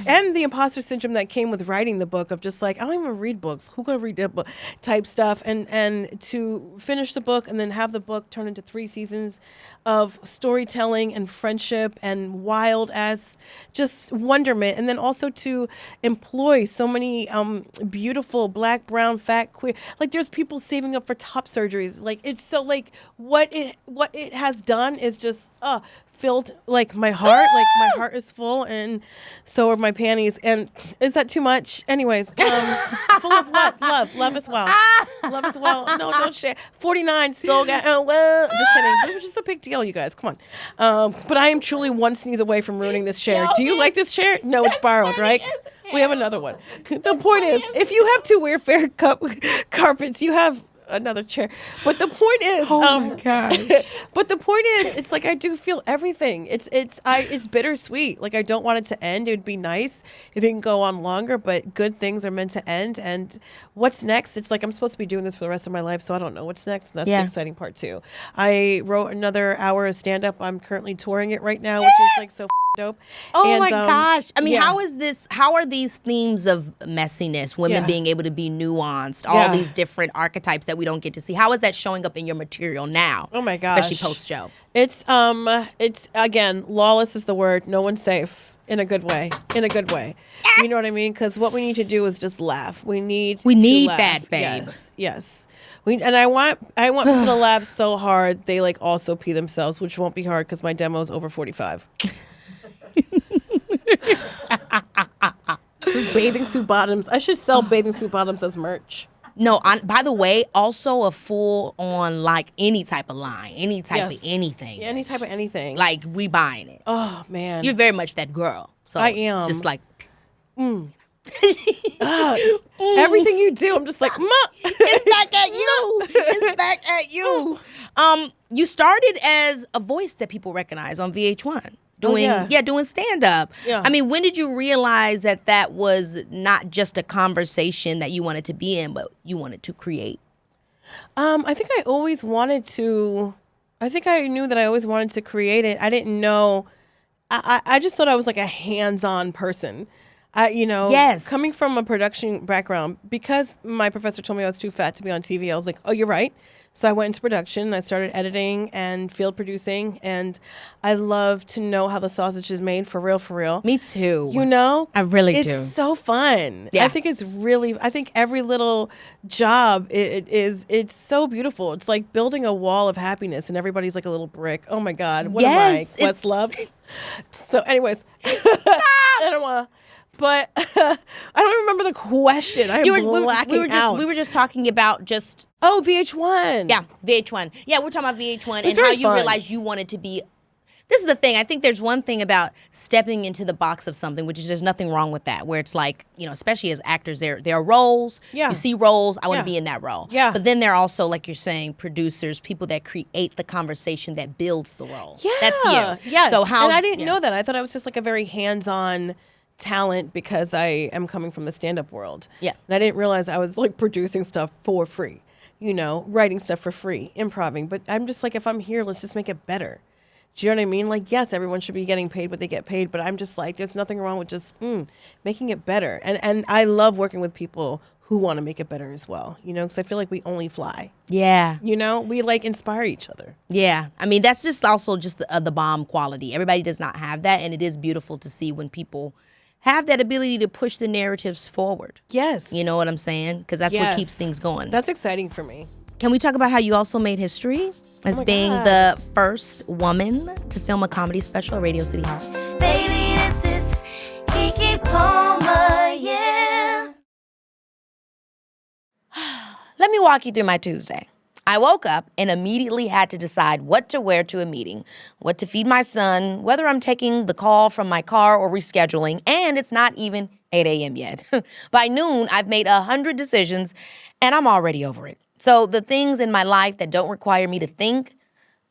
and the imposter syndrome that came with writing the book of just like, I don't even read books. Who gonna read that book type stuff? And to finish the book and then have the book turn into 3 seasons of storytelling and friendship and wild ass just wonderment. And then also to employ so many beautiful black, brown, fat, queer, like there's people saving up for top surgeries. Like, it's so, like, what it has done is just filled like my heart. Like, my heart is full, and so are my panties. And is that too much? Anyways, full of what? Love as well. Love as well. No, don't share. 49 still got. Oh well, just kidding. It was just a big deal, you guys. Come on. But I am truly one sneeze away from ruining this chair. Do you like this chair? No, it's borrowed, right? We have another one. The point is, if you have 2 weird fair carpets, you have another chair. But the point is, Oh my gosh. but the point is, it's like I do feel everything. It's bittersweet. Like, I don't want it to end. It would be nice if it can go on longer, but good things are meant to end. And what's next? It's like I'm supposed to be doing this for the rest of my life, so I don't know what's next. And that's the exciting part too. I wrote another hour of stand up. I'm currently touring it right now, which is like so dope. Oh And, my gosh. I mean, yeah. how are these themes of messiness, women Yeah. being able to be nuanced, all Yeah. these different archetypes that we don't get to see? How is that showing up in your material now? Oh my gosh. Especially post-show. It's again, lawless is the word. No one's safe. In a good way. In a good way. You know what I mean? Because what we need to do is just laugh. We need to laugh. that, babe. Yes. I want people to laugh so hard they like also pee themselves, which won't be hard because my demo is over 45. This is bathing suit bottoms. I should sell bathing suit bottoms as merch. No, by the way, also a full on like any type of line, any type Yes. of anything. Any type of anything. Like, we buying it. Oh man. You're very much that girl. So I am. It's just like, Everything you do, I'm just like, Ma. it's back at you. It's back at you. You started as a voice that people recognize on VH1. Doing stand-up. Yeah. I mean, when did you realize that was not just a conversation that you wanted to be in, but you wanted to create? I think I always wanted to. I think I knew that I always wanted to create it. I didn't know. I just thought I was like a hands-on person. Yes. Coming from a production background, because my professor told me I was too fat to be on TV, I was like, oh, you're right. So I went into production, and I started editing and field producing, and I love to know how the sausage is made, for real, for real. Me too. You know? I really do. It's so fun. Yeah. I think every little job, it's so beautiful. It's like building a wall of happiness, and everybody's like a little brick. Oh my God. What am I? Yes, Questlove? So anyways, I don't want to. But I don't remember the question. I am blacking out. We were just talking about just VH1. Yeah, VH1. Yeah, we're talking about VH1 and very how you fun. realized you wanted to be. This is the thing. I think there's one thing about stepping into the box of something, which is there's nothing wrong with that, where it's like, especially as actors, there are roles. Yeah. You see roles, I want Yeah. to be in that role. Yeah. But then there are also, like you're saying, producers, people that create the conversation that builds the role. Yeah. That's you. Yes. So how? And I didn't know that. I thought I was just like a very hands-on talent because I am coming from the stand-up world. Yeah. And I didn't realize I was like producing stuff for free, writing stuff for free, improving. But I'm just like, if I'm here, let's just make it better. Do you know what I mean? Like, yes, everyone should be getting paid what they get paid, but I'm just like, there's nothing wrong with just making it better. And I love working with people who want to make it better as well, because I feel like we only fly. Yeah. We like inspire each other. Yeah. I mean, that's just also just the bomb quality. Everybody does not have that, and it is beautiful to see when people have that ability to push the narratives forward. Yes. You know what I'm saying? Because that's what keeps things going. That's exciting for me. Can we talk about how you also made history as being the first woman to film a comedy special at Radio City Hall? Baby, this is Keke Palmer, yeah. Let me walk you through my Tuesday. I woke up and immediately had to decide what to wear to a meeting, what to feed my son, whether I'm taking the call from my car or rescheduling, and it's not even 8 a.m. yet. By noon, I've made 100 decisions, and I'm already over it. So the things in my life that don't require me to think,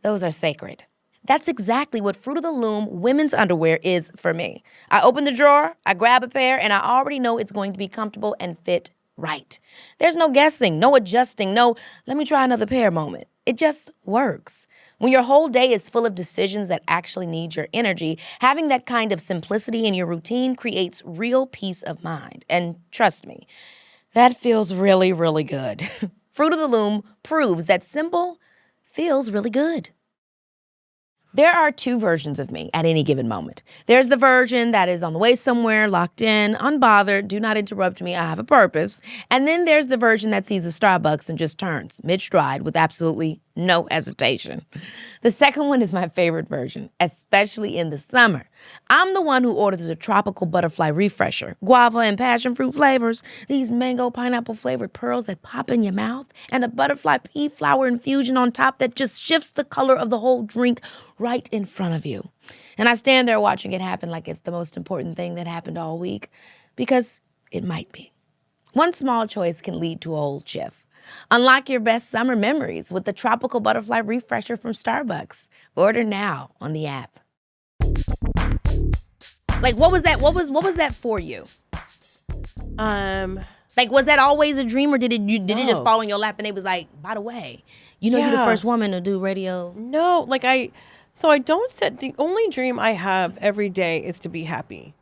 those are sacred. That's exactly what Fruit of the Loom women's underwear is for me. I open the drawer, I grab a pair, and I already know it's going to be comfortable and fit right. There's no guessing, no adjusting, no let me try another pair moment. It just works. When your whole day is full of decisions that actually need your energy, having that kind of simplicity in your routine creates real peace of mind. And trust me, that feels really, really good. Fruit of the Loom proves that simple feels really good. There are two versions of me at any given moment. There's the version that is on the way somewhere, locked in, unbothered, do not interrupt me, I have a purpose. And then there's the version that sees a Starbucks and just turns mid-stride with absolutely no hesitation. The second one is my favorite version, especially in the summer. I'm the one who orders a tropical butterfly refresher, guava and passion fruit flavors, these mango pineapple flavored pearls that pop in your mouth, and a butterfly pea flower infusion on top that just shifts the color of the whole drink right in front of you. And I stand there watching it happen like it's the most important thing that happened all week, because it might be. One small choice can lead to a whole shift. Unlock your best summer memories with the tropical butterfly refresher from Starbucks. Order now on the app. Like, what was that? What was that for you? Like, was that always a dream, or did it just fall in your lap and it was like, by the way, you're the first woman to do radio? No, I don't set, the only dream I have every day is to be happy.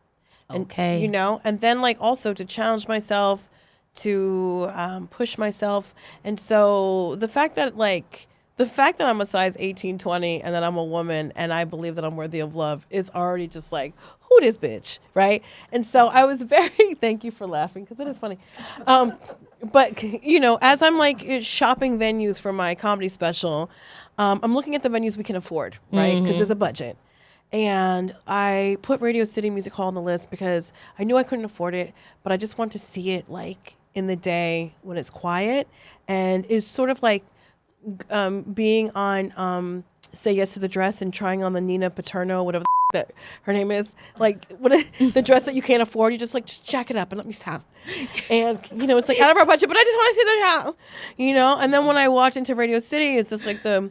And, okay. And then also to challenge myself, to push myself. And so the fact that I'm a size 18, 20 and that I'm a woman and I believe that I'm worthy of love is already just like, who this bitch, right? And so I was very, thank you for laughing because it is funny. But, as I'm shopping venues for my comedy special, I'm looking at the venues we can afford, right? Because there's a budget. And I put Radio City Music Hall on the list because I knew I couldn't afford it, but I just want to see it in the day when it's quiet. And it's sort of like being on Say Yes to the Dress and trying on the Nina Paterno, whatever that her name is, the dress that you can't afford. You just jack it up and let me stop. And it's out of our budget, but I just want to see the house, And then when I walked into Radio City, it's just the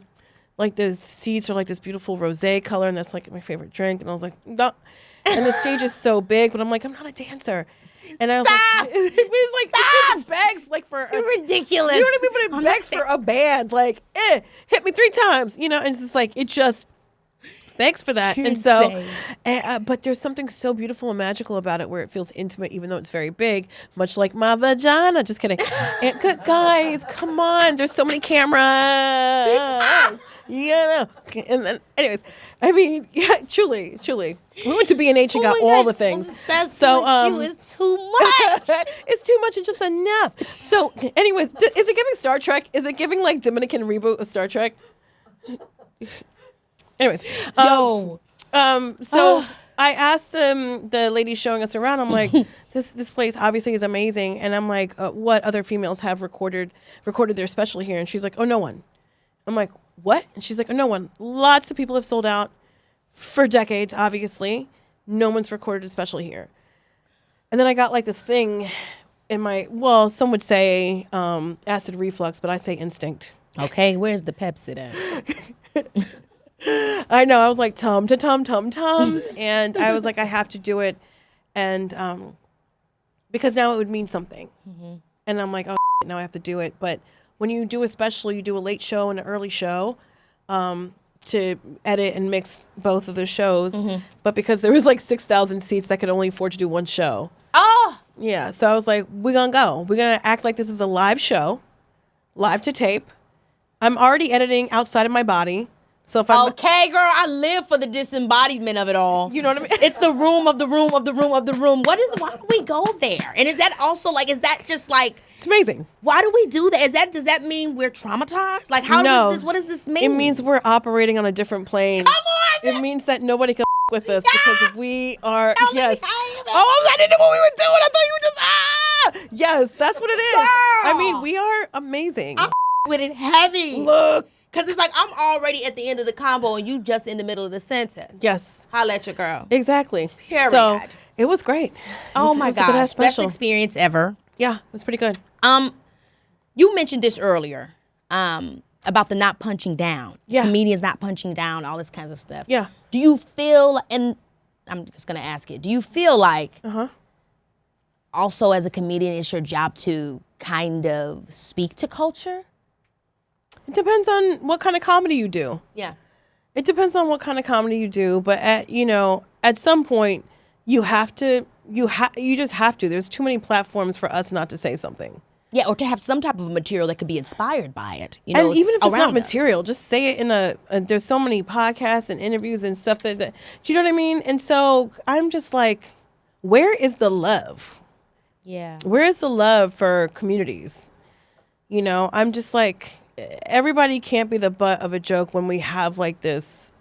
seats are this beautiful rosé color, and that's my favorite drink. And I was like, no. And the stage is so big, but I'm like, I'm not a dancer. And I was Stop! It was begs for You're ridiculous. You know what I mean? But it begs for a band, hit me 3 times, and it's just it just begs for that. You're and so, insane. but there's something so beautiful and magical about it where it feels intimate, even though it's very big, much like my vagina. Just kidding. And good guys, come on. There's so many cameras. Yeah. And then, anyways, I mean, yeah, truly. We went to B&H and got all the things. So, you is too much. It's too much and just enough. So, anyways, is it giving Star Trek? Is it giving Dominican reboot of Star Trek? Anyways, so I asked the lady showing us around. I'm like, this place obviously is amazing, and I'm like, what other females have recorded their special here? And she's like, oh, no one. I'm like, what? And she's like, oh, no one. Lots of people have sold out for decades, obviously. No one's recorded a special here. And then I got this thing in my, some would say acid reflux, but I say instinct. Okay, where's the Pepsi then? I know. I was like, tums. And I was like, I have to do it. And because now it would mean something. Mm-hmm. And I'm like, oh, now I have to do it. But when you do a special, you do a late show and an early show to edit and mix both of the shows. Mm-hmm. But because there was 6,000 seats, I could only afford to do one show. Oh! Yeah. So I was like, we're going to go. We're going to act like this is a live show, live to tape. I'm already editing outside of my body. So if I'm Okay, girl, I live for the disembodiment of it all. You know what I mean? It's the room of the room of the room of the room. Why do we go there? And is that also like, is that just like, it's amazing. why do we do that? Does that mean we're traumatized? Like, what does this mean? It means we're operating on a different plane. Come on. It means that nobody can with us because we are, Tell me yes. how you feel. Oh, I didn't know what we were doing. I thought you were just, Yes, that's what it is. Girl. I mean, we are amazing. I'm with it heavy. Look. Because it's like, I'm already at the end of the combo and you just in the middle of the sentence. Yes. Holla at your girl. Exactly. Period. So it was great. Oh my it was a good gosh. ass Best special. experience ever. Yeah, it was pretty good. You mentioned this earlier, about the not punching down. Yeah. Comedians not punching down, all this kinds of stuff. Yeah. Do you feel, and I'm just gonna ask it, do you feel like also as a comedian it's your job to kind of speak to culture? It depends on what kind of comedy you do. Yeah. It depends on what kind of comedy you do, but at some point you just have to. There's too many platforms for us not to say something. Yeah, or to have some type of material that could be inspired by it. You know, And even if it's not around us. material, just say it in there's so many podcasts and interviews and stuff that do you know what I mean? And so I'm just like, where is the love? Yeah. Where is the love for communities? I'm just like, everybody can't be the butt of a joke when we have like this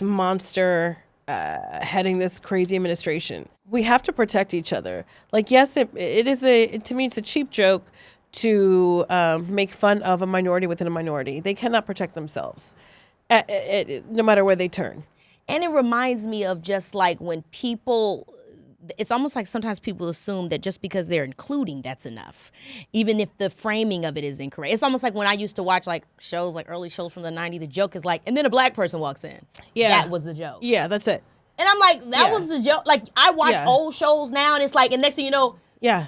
monster heading this crazy administration. We have to protect each other. Like, yes, it is to me, it's a cheap joke to make fun of a minority within a minority. They cannot protect themselves, no matter where they turn. And it reminds me of just like when people, it's almost like sometimes people assume that just because they're including, that's enough. Even if the framing of it is incorrect. It's almost like when I used to watch like shows, like early shows from the 90s, the joke is like, and then a black person walks in. Yeah. That was the joke. Yeah, that's it. And I'm like, that Yeah. was the joke. Like, I watch Yeah. old shows now, and it's like, and next thing you know, Yeah.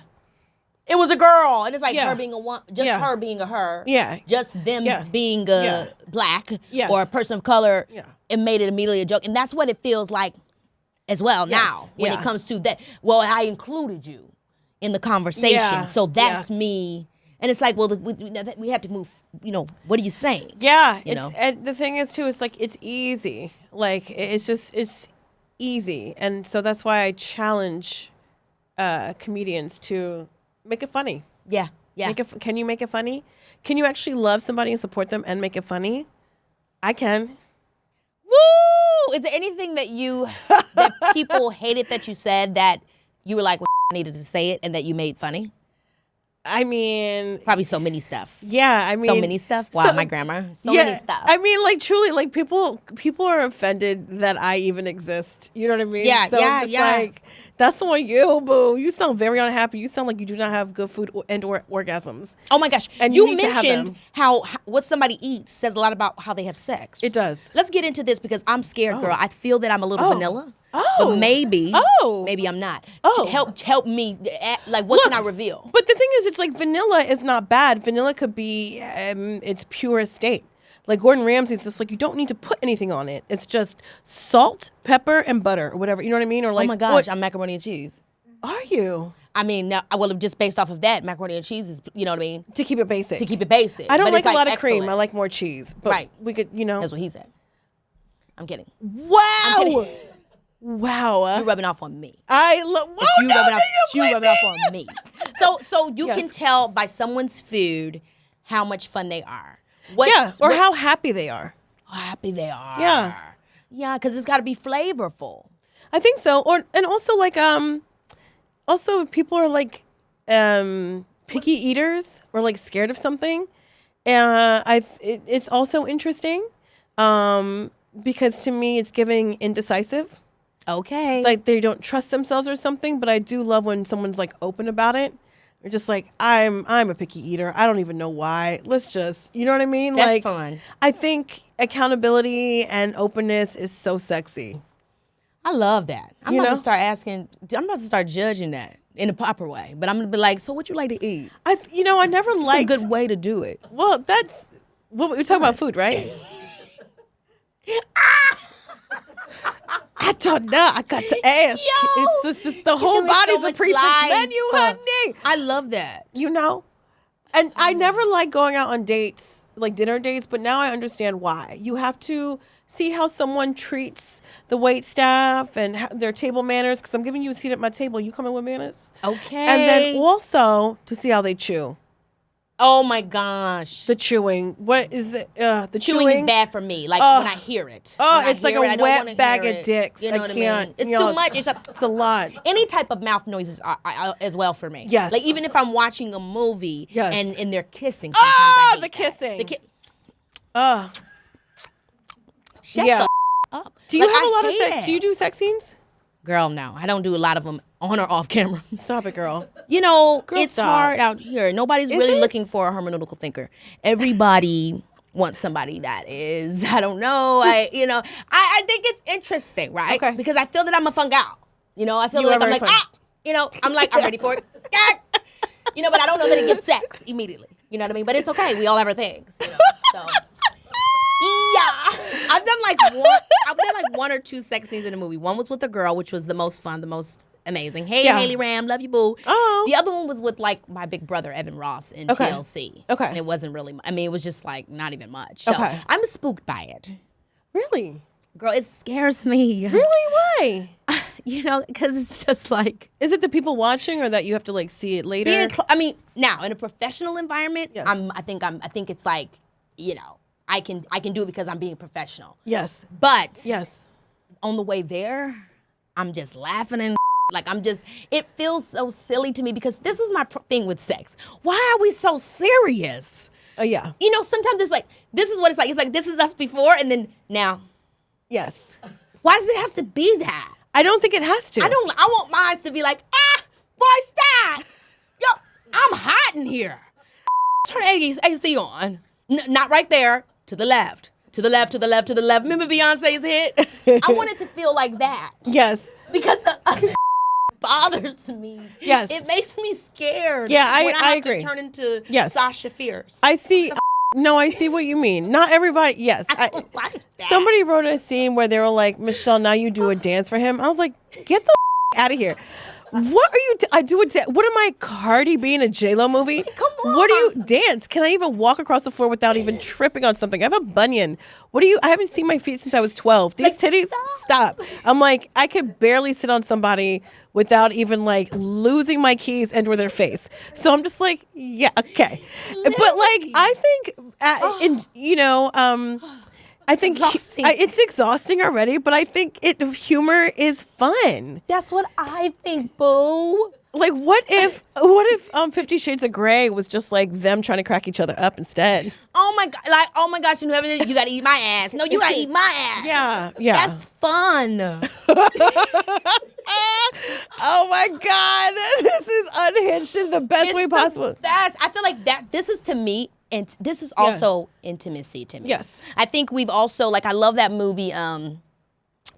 it was a girl. And it's like Yeah. her being a one, just Yeah. her being a her. Yeah. Just them Yeah. being a Yeah. black Yes. or a person of color. Yeah. It made it immediately a joke. And that's what it feels like as well Yes. now when it Yeah. comes to that. Well, I included you in the conversation. Yeah. So that's Yeah. me. And it's like, well, we have to move, what are you saying? Yeah. You know? And the thing is, too, it's like, it's easy. Like, it's easy. And so that's why I challenge comedians to make it funny. Yeah. Yeah. Can you make it funny? Can you actually love somebody and support them and make it funny? I can. Woo! Is there anything that people hated that you said that you were like, well, I needed to say it and that you made funny? I mean, Probably so many stuff. yeah, I mean. So many stuff. Wow, so- my grandma. So yeah, many stuff. I mean, like, truly, like, people are offended that I even exist. You know what I mean? Yeah, so yeah, it's just yeah. like, that's on you, boo. You sound very unhappy. You sound like you do not have good food and or orgasms. Oh my gosh. And you you need to have mentioned them. how what somebody eats says a lot about how they have sex. It does. Let's get into this because I'm scared, girl. I feel that I'm a little Oh. vanilla. Oh. But maybe Oh. I'm not. Oh. Help me. Like, what can I reveal? But the thing is, it's like vanilla is not bad. Vanilla could be its purest state. Like Gordon Ramsay's just like, you don't need to put anything on it. It's just salt, pepper, and butter or whatever. You know what I mean? Or like, Oh my gosh, I'm macaroni and cheese. are you? I mean, now, well, just based off of that, macaroni and cheese is, you know what I mean? To keep it basic. To keep it basic. I don't But like it's a lot of cream. excellent. I like more cheese. But Right. we could, That's what he said. I'm kidding. Wow. I'm kidding. Wow. You're rubbing off on me. I love. You rubbing off on me. So you Yes. can tell by someone's food how much fun they are. Or how happy they are. how happy they are. Yeah. Yeah, because it's got to be flavorful. I think so. And also like also if people are like picky eaters or like scared of something. It's also interesting because to me it's giving indecisive. Okay. Like they don't trust themselves or something. But I do love when someone's like open about it. They're just like, I'm a picky eater. I don't even know why. Let's just, you know what I mean? That's like, fun. I think accountability and openness is so sexy. I love that. I'm You about know? to start asking. I'm about to start judging that in a proper way. But I'm gonna be like, so what you like to eat? I never It's a liked. good way to do it. Well, that's what we're talking about food, right? I don't know. I got to ask. Yo! It's the whole giving me so body's a much prefix life. menu, honey. I love that. You know, And I never like going out on dates, like dinner dates, but now I understand why. You have to see how someone treats the wait staff and their table manners, because I'm giving you a seat at my table. You coming with manners? Okay. And then also to see how they chew. Oh my gosh. The chewing. What is it? The Chewing is bad for me. Like when I hear it. Oh, it's like a wet bag of dicks. You know what I can't. mean? It's you know, too much. It's a lot. Any type of mouth noises are as well for me. Yes. Like even if I'm watching a movie Yes. and they're kissing, sometimes I hate the that. kissing. Shut Yeah. the up. Do you Like, have a I lot of hate sex? it. Do you do sex scenes? Girl, no. I don't do a lot of them on or off camera. Stop it, girl. You know, Girl, it's stop. hard out here. Nobody's Is really it? looking for a hermeneutical thinker. Everybody wants somebody that is, I don't know. I think it's interesting, right? Okay. Because I feel that I'm a fun gal. You know, I feel You like are I'm very like, fun. I'm like, I'm ready for it. You know, but I don't know that it gives sex immediately. You know what I mean? But it's okay. We all have our things. You know? So yeah. I've done like one or two sex scenes in a movie. One was with a girl, which was the most fun, the most amazing. Hey, Yeah. Haley Ram, love you, boo. Oh. The other one was with like my big brother, Evan Ross, in Okay. TLC. Okay. And it wasn't really, it was just like not even much. So Okay. I'm spooked by it. Really? Girl, it scares me. Really? Why? You know, because it's just like, Is it the people watching, or that you have to like see it later? now in a professional environment, Yes. I think it's like, you know, I can do it because I'm being professional. Yes. But Yes. on the way there, I'm just laughing and like it feels so silly to me because this is my thing with sex. Why are we so serious? Yeah. You know, sometimes it's like, this is what it's like. It's like, this is us before and then now. Yes. Why does it have to be that? I don't think it has to. I want mine to be like, boy, stop. Yo, I'm hot in here. Turn AC on. Not right there. To the left. To the left, to the left, to the left. Remember Beyonce's hit? I want it to feel like that. Yes. Because the other bothers me. Yes. It makes me scared. Yeah, when I have agree. To turn into Yes. Sasha Fierce. I see. No, I see what you mean. Not everybody. Yes. I don't like that. Somebody wrote a scene where they were like, Michelle, now you do a dance for him. I was like, get the out of here. What are you? I do a dance. What am I, Cardi B in a J-Lo movie? Come on. What do you dance? Can I even walk across the floor without even tripping on something? I have a bunion. What do you? I haven't seen my feet since I was 12. These titties, stop. I'm like, I could barely sit on somebody without even like losing my keys and or their face. So I'm just like, yeah, okay. But like, I think, I think Exhausting. it's exhausting already, but I think humor is fun. That's what I think, boo. Like, what if 50 Shades of Grey was just like them trying to crack each other up instead? Oh my god! Like, oh my gosh! You know, you gotta eat my ass. No, you gotta eat my ass. Yeah. That's fun. Oh my God, this is unhinged in the best way possible. I feel like that. This is to me, and this is also intimacy to me. Yes. I think we've also like I love that movie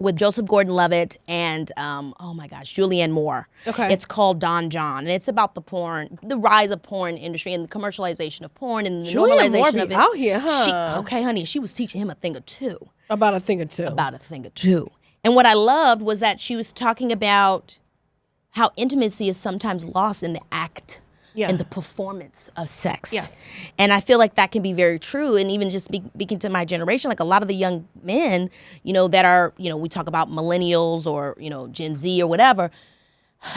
with Joseph Gordon-Levitt and oh my gosh, Julianne Moore. Okay. It's called Don John, and it's about the rise of porn industry and the commercialization of porn and the Julianne Moore normalization be of it. out here, huh? Okay, honey, she was teaching him a thing or two. About a thing or two. And what I loved was that she was talking about how intimacy is sometimes lost in the act and the performance of sex. Yes. And I feel like that can be very true. And even just speaking to my generation, like a lot of the young men, that are, we talk about millennials or, Gen Z or whatever,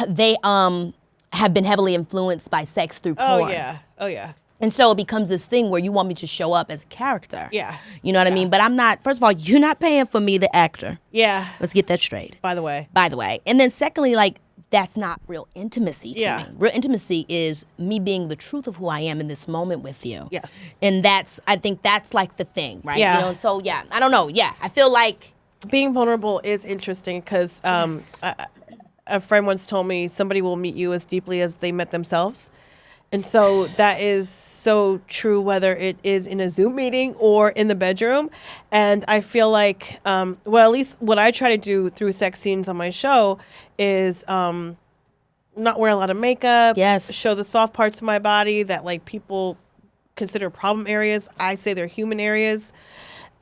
they have been heavily influenced by sex through porn. Oh, yeah. And so it becomes this thing where you want me to show up as a character. Yeah. You know what I mean? But I'm not, first of all, you're not paying for me, the actor. Yeah. Let's get that straight. By the way. And then secondly, like, that's not real intimacy to Yeah. me. Real intimacy is me being the truth of who I am in this moment with you. Yes. And I think that's like the thing, right? Yeah. And so, I don't know. Yeah. I feel like. Being vulnerable is interesting because Yes. a friend once told me somebody will meet you as deeply as they met themselves. And so that is so true, whether it is in a Zoom meeting or in the bedroom. And I feel like, at least what I try to do through sex scenes on my show is not wear a lot of makeup. Yes. Show the soft parts of my body that like people consider problem areas. I say they're human areas,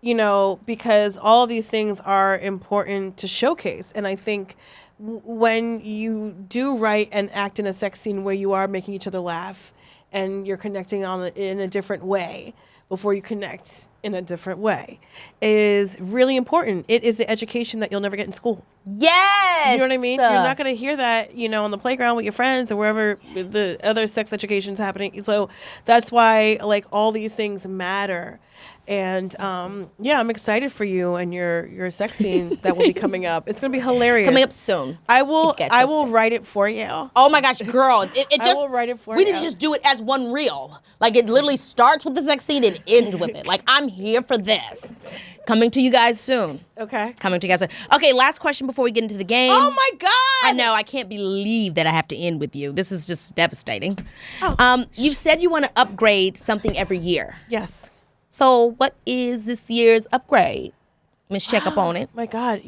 because all of these things are important to showcase. And I think when you do write and act in a sex scene where you are making each other laugh and you're connecting in a different way before you connect in a different way is really important. It is the education that you'll never get in school. Yes. You know what I mean? You're not going to hear that, on the playground with your friends or wherever the other sex education is happening. So that's why, like, all these things matter. And I'm excited for you and your sex scene that will be coming up. It's going to be hilarious. Coming up soon. I will write it for you. Oh my gosh, girl! It just I will write it for we you. need to just do it as one reel. Like it literally starts with the sex scene and ends with it. Like I'm here for this. Coming to you guys soon. Okay. Coming to you guys soon. Okay, last question before we get into the game. Oh my God! I know. I can't believe that I have to end with you. This is just devastating. Oh. You've said you want to upgrade something every year. Yes. So what is this year's upgrade? Let's check up on it. My God,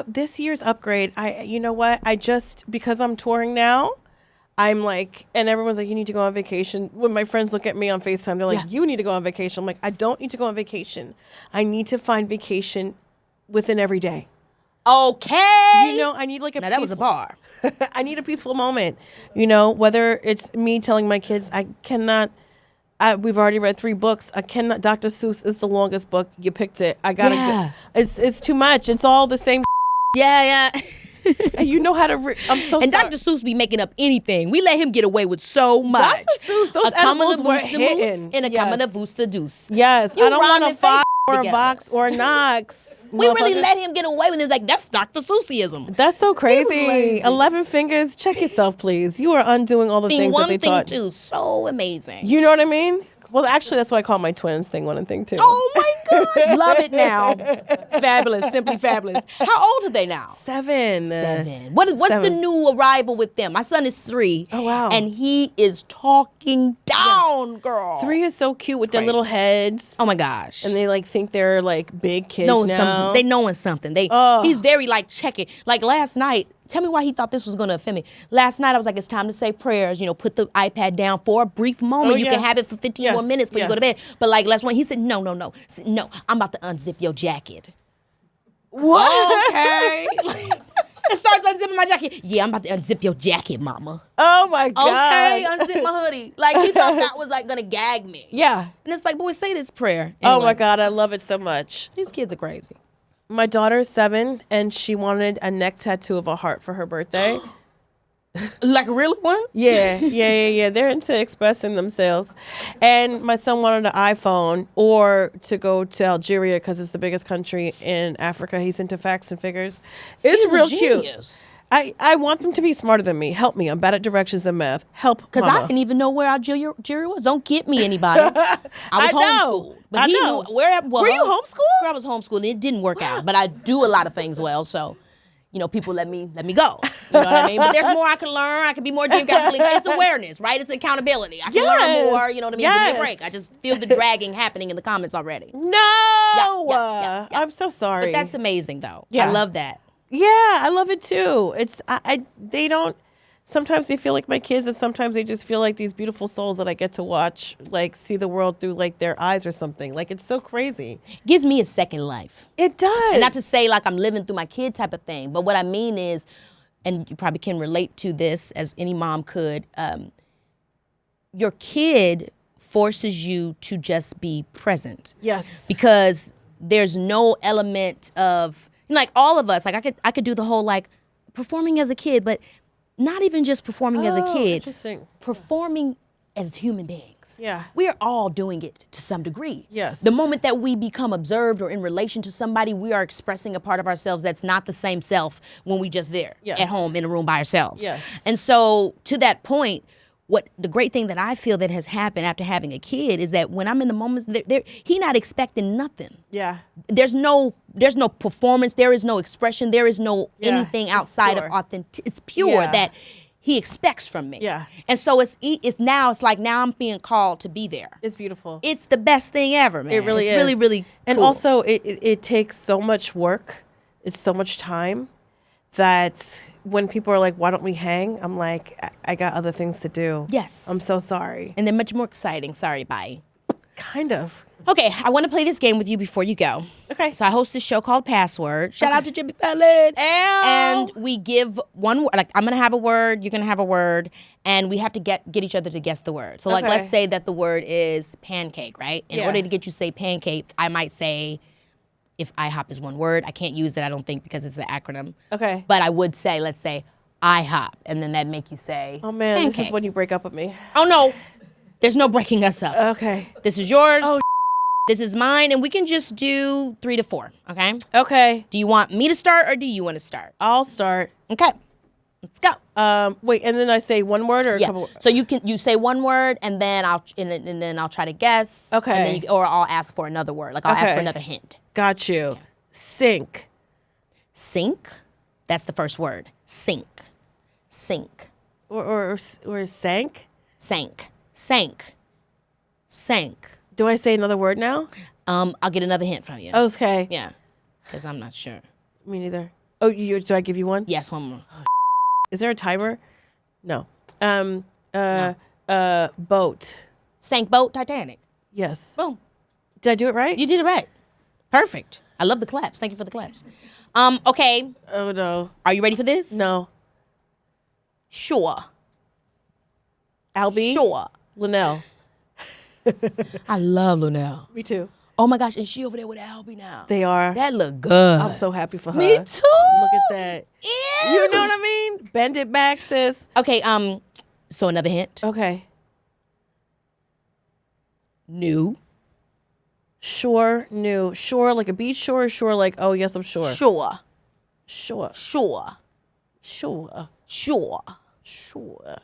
this year's upgrade. You know what? Because I'm touring now, I'm like, and everyone's like, you need to go on vacation. When my friends look at me on FaceTime, they're like, you need to go on vacation. I'm like, I don't need to go on vacation. I need to find vacation within every day. Okay. I need like a. Now that was a bar. I need a peaceful moment. Whether it's me telling my kids, I cannot. We've already read 3 books. I cannot. Dr. Seuss is the longest book. You picked it. I gotta. Yeah. It's too much. It's all the same. Yeah. And you know how to. I'm so. And sorry. Dr. Seuss be making up anything. We let him get away with so much. Dr. Seuss, those edibles were hitting. And a coming to boost the deuce. Yes, You I don't want rhyming a Fox or a together. Vox or a Knox. We really motherfucker. let him get away with it. It's like, that's Dr. Seussism. That's so crazy. lazy. 11 fingers. Check yourself, please. You are undoing all the Thing things that one, they thing taught. two. So amazing. You know what I mean? Well, actually, that's what I call my twins. Thing 1 and thing 2. Oh my God. Love it now. It's fabulous. Simply fabulous. How old are they now? 7. 7. What's the 7. new arrival with them? My son is 3. Oh, wow. And he is talking down, girl. 3 is so cute with their crazy. little heads. Oh my gosh. And they like think they're like big kids knowing now. something. They knowing something. He's very like checking. Like last night, tell me why he thought this was gonna offend me. Last night I was like, it's time to say prayers. Put the iPad down for a brief moment. You can yes. have it for 15 more Yes. minutes before you go to Yes. bed. But like last one, he said, no. I said, no, I'm about to unzip your jacket. What? Okay. It starts unzipping my jacket. Yeah, I'm about to unzip your jacket, mama. Oh my God. Okay, unzip my hoodie. Like he thought that was like gonna gag me. Yeah. And it's like, boy, say this prayer. Oh Anyway, my God, I love it so much. these kids are crazy. My daughter's 7 and she wanted a neck tattoo of a heart for her birthday. Like a real one? Yeah. They're into expressing themselves. And my son wanted an iPhone or to go to Algeria because it's the biggest country in Africa. He's into facts and figures. It's He's a real cute. genius. I want them to be smarter than me. Help me. I'm bad at directions and math. Help, Because mama. I didn't even know where Algeria was. Don't get me anybody. I was homeschooled. But I he know. knew where I was. Were you homeschooled? I was homeschooled and it didn't work out. But I do a lot of things well, so people let me go. You know what I mean? But there's more I can learn. I can be more geographically. It's awareness, right? It's accountability. I can learn more. You know what I mean? Give me a break. I just feel the dragging happening in the comments already. No. Yeah. I'm so sorry. But that's amazing, though. Yeah. I love that. Yeah, I love it too. It's they don't. Sometimes they feel like my kids, and sometimes they just feel like these beautiful souls that I get to watch, like see the world through like their eyes or something. Like it's so crazy. Gives me a second life. It does. And not to say like I'm living through my kid type of thing, but what I mean is, and you probably can relate to this as any mom could, your kid forces you to just be present. Yes. Because there's no element of, like all of us, like I could do the whole like performing as a kid, but not even just performing as a kid. Interesting. Performing as human beings. Yeah. We are all doing it to some degree. Yes. The moment that we become observed or in relation to somebody, we are expressing a part of ourselves that's not the same self when we just there Yes. at home in a room by ourselves. Yes. And so to that point, what the great thing that I feel that has happened after having a kid is that when I'm in the moments, he not expecting nothing. Yeah. There's no performance. There is no expression. There is no Yeah, anything it's outside pure. of authentic. It's pure Yeah. that he expects from me. Yeah. And so it's like now I'm being called to be there. It's beautiful. It's the best thing ever, man. It really it's is. really, really And cool. also, it takes so much work. It's so much time that when people are like, why don't we hang? I'm like, I got other things to do. Yes. I'm so sorry. And they're much more exciting. Sorry, bye. Kind of. Okay, I want to play this game with you before you go. Okay. So I host this show called Password. Shout out to Jimmy Fallon. And we give one word. Like, I'm going to have a word, you're going to have a word, and we have to get each other to guess the word. So, like, let's say that the word is pancake, right? In order to get you to say pancake, I might say, if IHOP is one word, I can't use it, I don't think, because it's an acronym. Okay. But I would say, let's say, IHOP, and then that'd make you say, oh, man, pancake. This is when you break up with me. Oh, no. There's no breaking us up. Okay. This is yours. Oh, this is mine, and we can just do 3 to 4, okay? Okay. Do you want me to start, or do you want to start? I'll start. Okay. Let's go. Wait, and then I say one word or a couple words? So you say one word, and then I'll try to guess. Okay. And then or I'll ask for another word. Like, I'll ask for another hint. Got you. Yeah. Sink. Sink. That's the first word. Sink. Sink. Or sank? Sank. Sank. Sank. Do I say another word now? I'll get another hint from you. Okay. Yeah. Because I'm not sure. Me neither. Oh, do I give you one? Yes, one more. Is there a timer? No. Boat. Sank boat, Titanic. Yes. Boom. Did I do it right? You did it right. Perfect. I love the claps. Thank you for the claps. Okay. Oh, no. Are you ready for this? No. Sure. Albie? Sure. Linnell. I love Lunel. Me too. Oh my gosh, and she over there with Albie now. They are. That look good. I'm so happy for her. Me too. Look at that. Ew. You know what I mean? Bend it back, sis. Okay, so another hint. Okay. New. Shore, new. Shore like a beach shore, or shore like, oh, yes, I'm sure. Sure. Sure. Sure. Sure. Sure. Sure.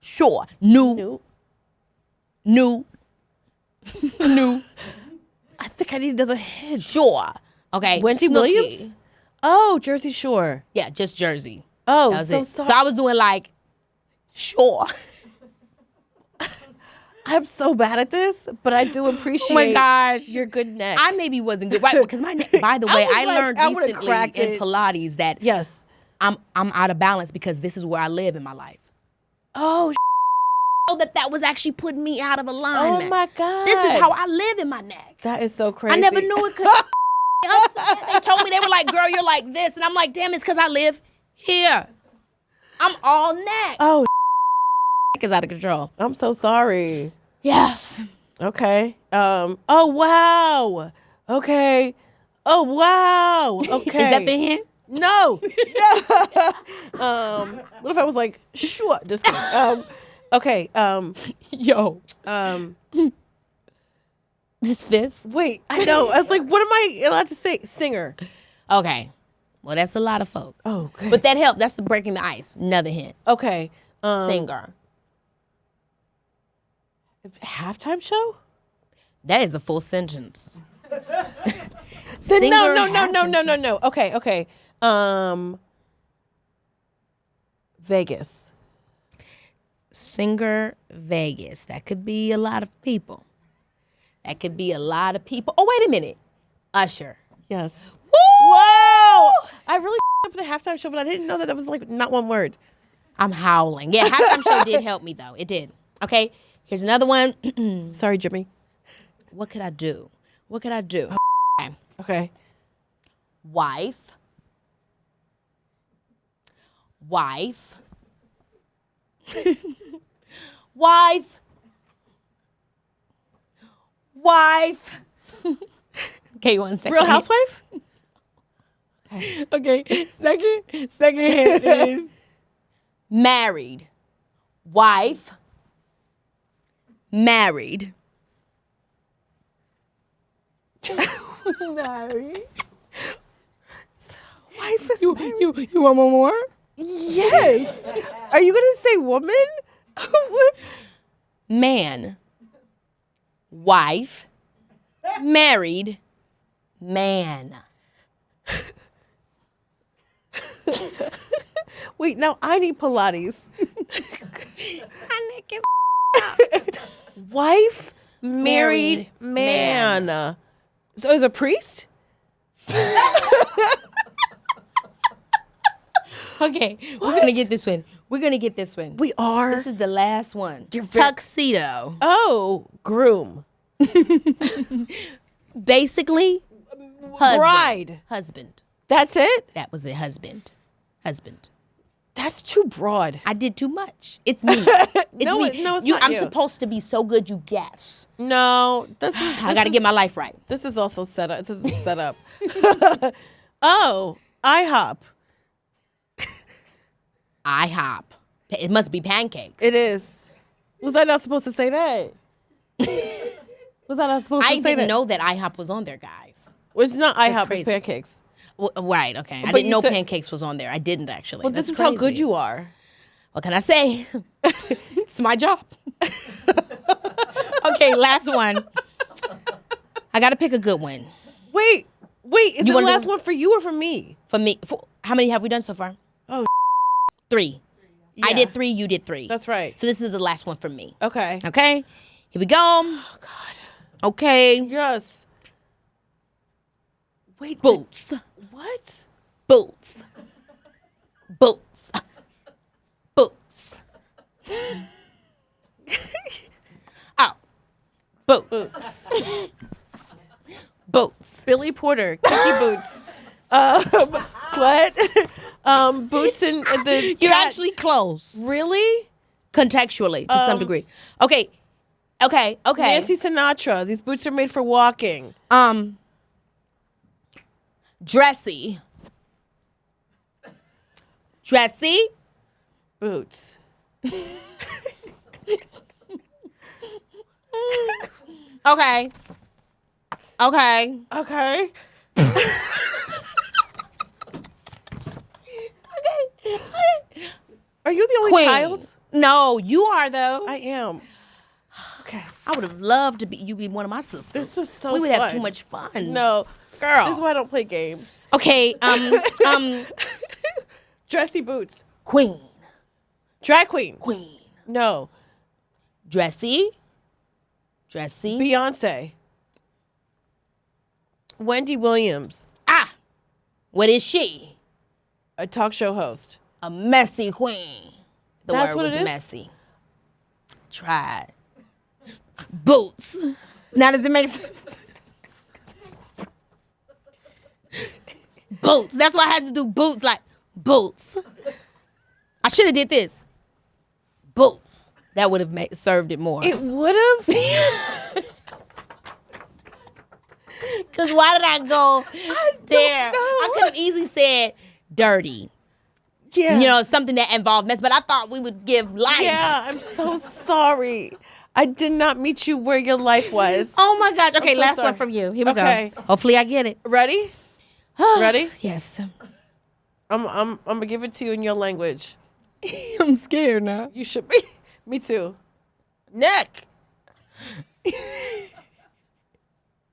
Sure. New. New. New. New. I think I need another hint. Sure. Okay. Wendy Snooki. Williams? Oh, Jersey Shore. Yeah, just Jersey. Oh, That was so it. sorry. So I was doing like, sure. I'm so bad at this, but I do appreciate Oh my gosh. your good neck. I maybe wasn't good. Right, because my neck, by the way, was I like, learned I would've recently cracked in it. Pilates that Yes. I'm out of balance because this is where I live in my life. Oh, So that was actually putting me out of oh alignment. my God. This is how I live in my neck. That is so crazy. I never knew it could. They told me, they were like, girl, you're like this. And I'm like, damn, it's because I live here. I'm all neck. Oh, Neck is out of control. I'm so sorry. Yeah. Okay. Oh, wow. Okay. Oh, wow. Okay. Is that the hint? No. What if I was like, sure. Just kidding. Okay. Yo. This fist? Wait, I know. I was like, what am I allowed to say? Singer. Okay. Well, that's a lot of folk. Oh, good. But that helped. That's the breaking the ice. Another hint. Okay. Singer. Halftime show? That is a full sentence. Then no. Okay. Vegas. Singer Vegas. That could be a lot of people. That could be a lot of people. Oh, wait a minute. Usher. Yes. Woo! Whoa! I really up the halftime show, but I didn't know that was like not one word. I'm howling. Yeah, halftime show did help me though. It did. Okay, here's another one. Sorry, Jimmy. What could I do? Okay. Okay. Wife. Wife. Okay, 1 second. Real Housewife? Okay, second hint is married. Wife. Married. Married. Wife is married. You want one more? Yes. Are you gonna say woman? Man. Wife. Married. Man. Wait, now I need Pilates. My neck is Wife, married Married man. So is a priest? Okay, we're gonna get this one. We are. This is the last one. You're very- Tuxedo. Oh, groom. Basically, husband. Bride. Husband. That's it? That was it. Husband. That's too broad. I did too much. It's me. It's No, me. no, it's you, not I'm you. supposed to be so good you guess. No, I got to get my life right. This is also set up. This is set up. Oh, IHOP. IHOP. It must be pancakes. It is. Was I not supposed to say that? Was I not supposed to I say that? didn't know that IHOP was on there, guys. Well, it's not IHOP, crazy. it's pancakes. Well, right, okay. I But didn't you know said- pancakes was on there. I didn't actually. Well, this is how good you are. What can I say? It's my job. Okay, last one. I got to pick a good one. Wait. Is You the wanna last do- one for you or for me? For me, how many have we done so far? Oh, 3. I yeah. did 3, you did 3. That's right. So this is the last one for me. Okay. Okay? Here we go. Oh, God. Okay. Yes. Wait. Boots. What? Boots. Boots. Boots. Oh. Boots. Boots. Billy Porter, Keke boots. What? Boots and the. You're cats. actually close. Really? Contextually, to some degree. Okay. Nancy Sinatra. These boots are made for walking. Dressy. Boots. Okay. Okay. Are you the only Queen. child? No, you are though. I am. Okay. I would have loved to be you be one of my sisters. This is so We would have fun. too much fun. No. Girl. This is why I don't play games. Okay, Dressy boots. Queen. Drag queen. Queen. No. Dressy. Beyonce. Wendy Williams. Ah. What is she? A talk show host. A messy queen. The That's word what was it is? messy. Tried. Boots. Now does it make sense? Boots. That's why I had to do boots like boots. I should have did this. Boots. That would have served it more. It would have. Because why did I go there? know. I could have easily said dirty. Yeah. You know, something that involved mess. But I thought we would give life. Yeah, I'm so sorry. I did not meet you where your life was. Oh my gosh. Okay, so last sorry. one from you. Here we Okay. go. Hopefully I get it. Ready? Ready? Yes. I'm gonna give it to you in your language. I'm scared now. You should be. Me too. Neck.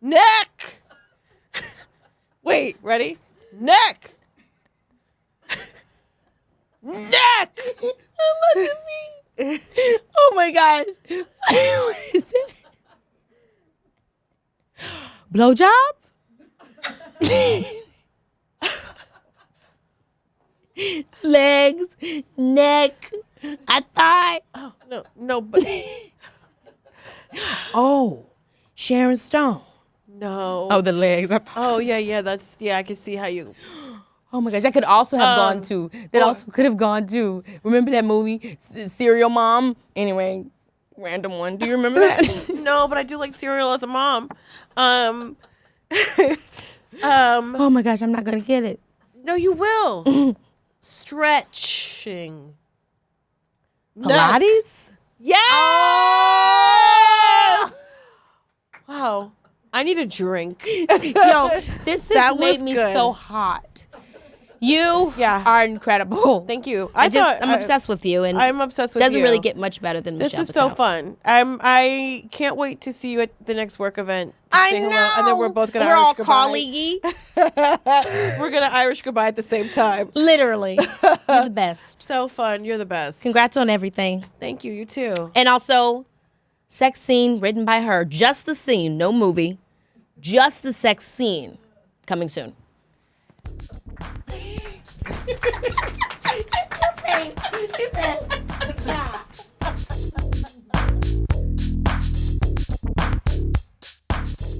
Neck. Wait, ready? Neck. Neck. Oh my gosh. What is that? Blowjob? Legs, neck, a thigh. Oh, no, but Oh, Sharon Stone. no. Oh, the legs. Oh, yeah, that's, I can see how you, Oh my gosh, that could also have gone to. That also could have gone to. Remember that movie, Serial Mom? Anyway, random one. Do you remember that? no, but I do like cereal as a mom. Oh my gosh, I'm not gonna get it. No, you will. Stretching. Neck. Pilates? Yes! Wow. I need a drink. Yo, this That has made was me good. so hot. You Yeah. are incredible. Thank you. I'm obsessed with you, and I'm obsessed with doesn't you. really get much better than This Michelle is so Buteau. fun. I can't wait to see you at the next work event. to I say know. hello, and then we're both gonna We're Irish all goodbye. colleague-y. We're gonna Irish goodbye at the same time. Literally, you're the best. So fun. You're the best. Congrats on everything, Thank you. You too. and also, sex scene written by her. Just the scene, no movie. Just the sex scene, coming soon.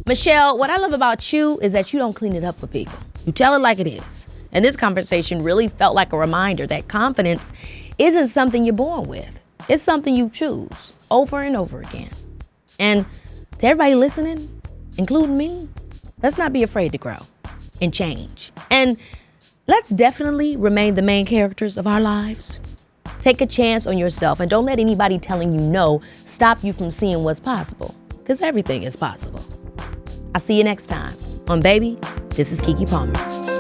Michelle, what I love about you is that you don't clean it up for people. You tell it like it is. And this conversation really felt like a reminder that confidence isn't something you're born with. It's something you choose over and over again. And to everybody listening, including me, let's not be afraid to grow and change. And let's definitely remain the main characters of our lives. Take a chance on yourself and don't let anybody telling you no stop you from seeing what's possible, because everything is possible. I'll see you next time on Baby, This is Keke Palmer.